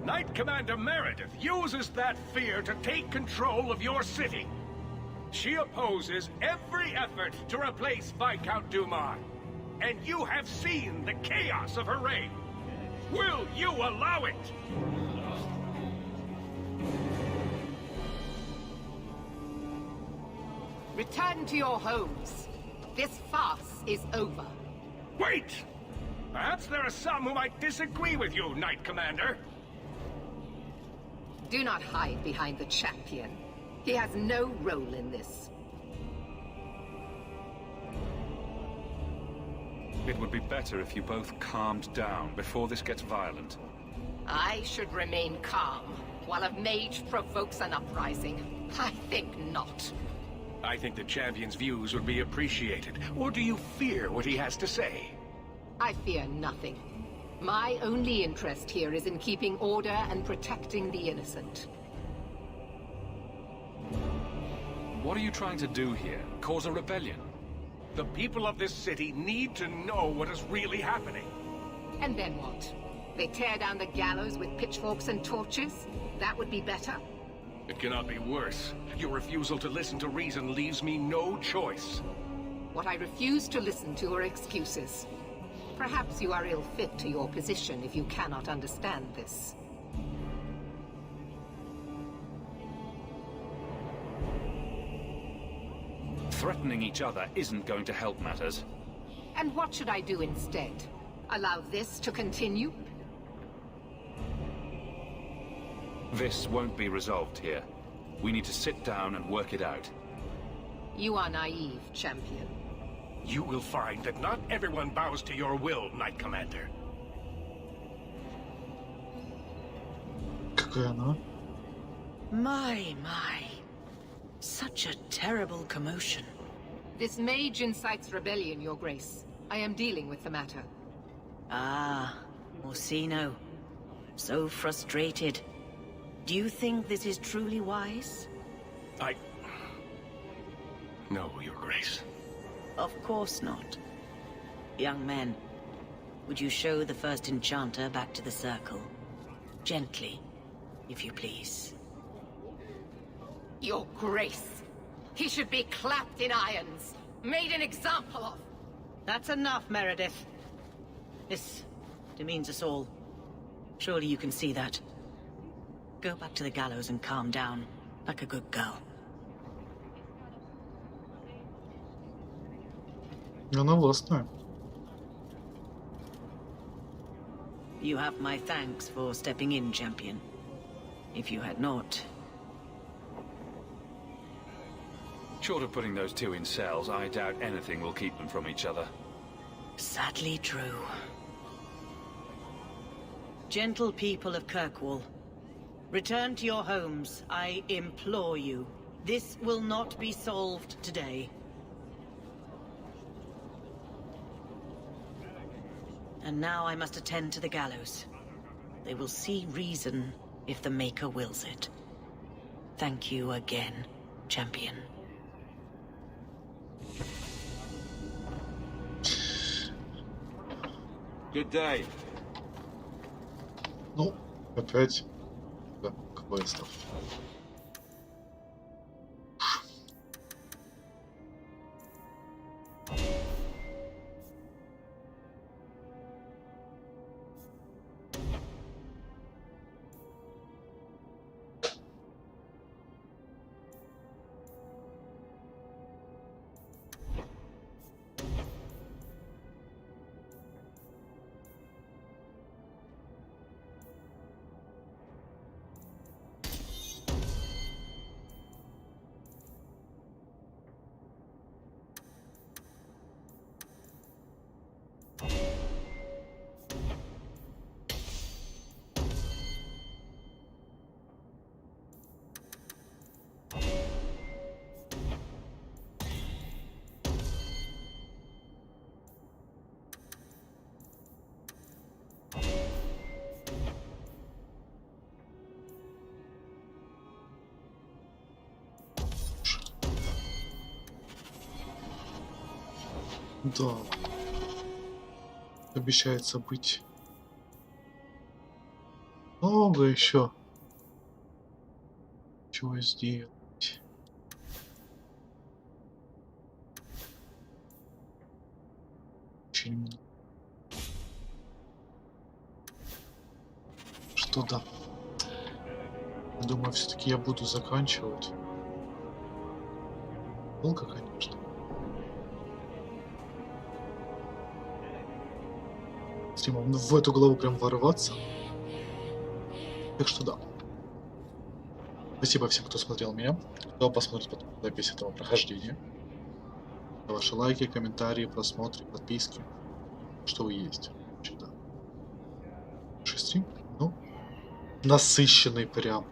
Knight Commander Meredith uses that fear to take control of your city. She opposes every effort to replace Viscount Dumas. And you have seen the chaos of her reign. Will you allow it? Return to your homes. This farce is over. Wait! Perhaps there are some who might disagree with you, Knight Commander. Do not hide behind the champion. He has no role in this. It would be better if you both calmed down before this gets violent. I should remain calm while a mage provokes an uprising. I think not. I think the champion's views would be appreciated. Or do you fear what he has to say? I fear nothing. My only interest here is in keeping order and protecting the innocent. What are you trying to do here? Cause a rebellion? The people of this city need to know what is really happening. And then what? They tear down the gallows with pitchforks and torches? That would be better. It cannot be worse. Your refusal to listen to reason leaves me no choice. What I refuse to listen to are excuses. Perhaps you are ill-fit to your position if you cannot understand this. Threatening each other isn't going to help matters. And what should I do instead? Allow this to continue? This won't be resolved here. We need to sit down and work it out. You are naive, champion. You will find that not everyone bows to your will, Knight Commander. Какая она? My. Such a terrible commotion. This mage incites rebellion, Your Grace. I am dealing with the matter. Ah, Orsino. So frustrated. Do you think this is truly wise? No, Your Grace. Of course not. Young men, would you show the first enchanter back to the circle? Gently, if you please. Your Grace. He should be clapped in irons, made an example of. That's enough, Meredith. This demeans us all. Surely you can see that. Go back to the gallows and calm down, like a good girl. Она властная. You have my thanks for stepping in, champion. If you had not... Short of putting those two in cells, I doubt anything will keep them from each other. Sadly true. Gentle people of Kirkwall, return to your homes, I implore you. This will not be solved today. And now I must attend to the gallows. They will see reason if the Maker wills it. Thank you again, champion. Good day. Ну, опять да, квестов. Да. Обещается быть много еще. Чего сделать? Очень много. Что да? Думаю, все-таки я буду заканчивать. Долго, конечно. Стримом в эту главу прям ворваться. Так что да. Спасибо всем, кто смотрел меня, кто посмотрит потом запись этого прохождения. За ваши лайки, комментарии, просмотры, подписки. Что вы есть. Вообще, да. Стрим, ну, насыщенный прям.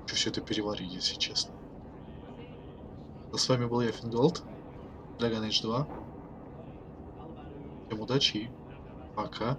Хочу все это переварить, если честно. А с вами был я, Финголд, Dragon Age 2. Всем удачи и пока.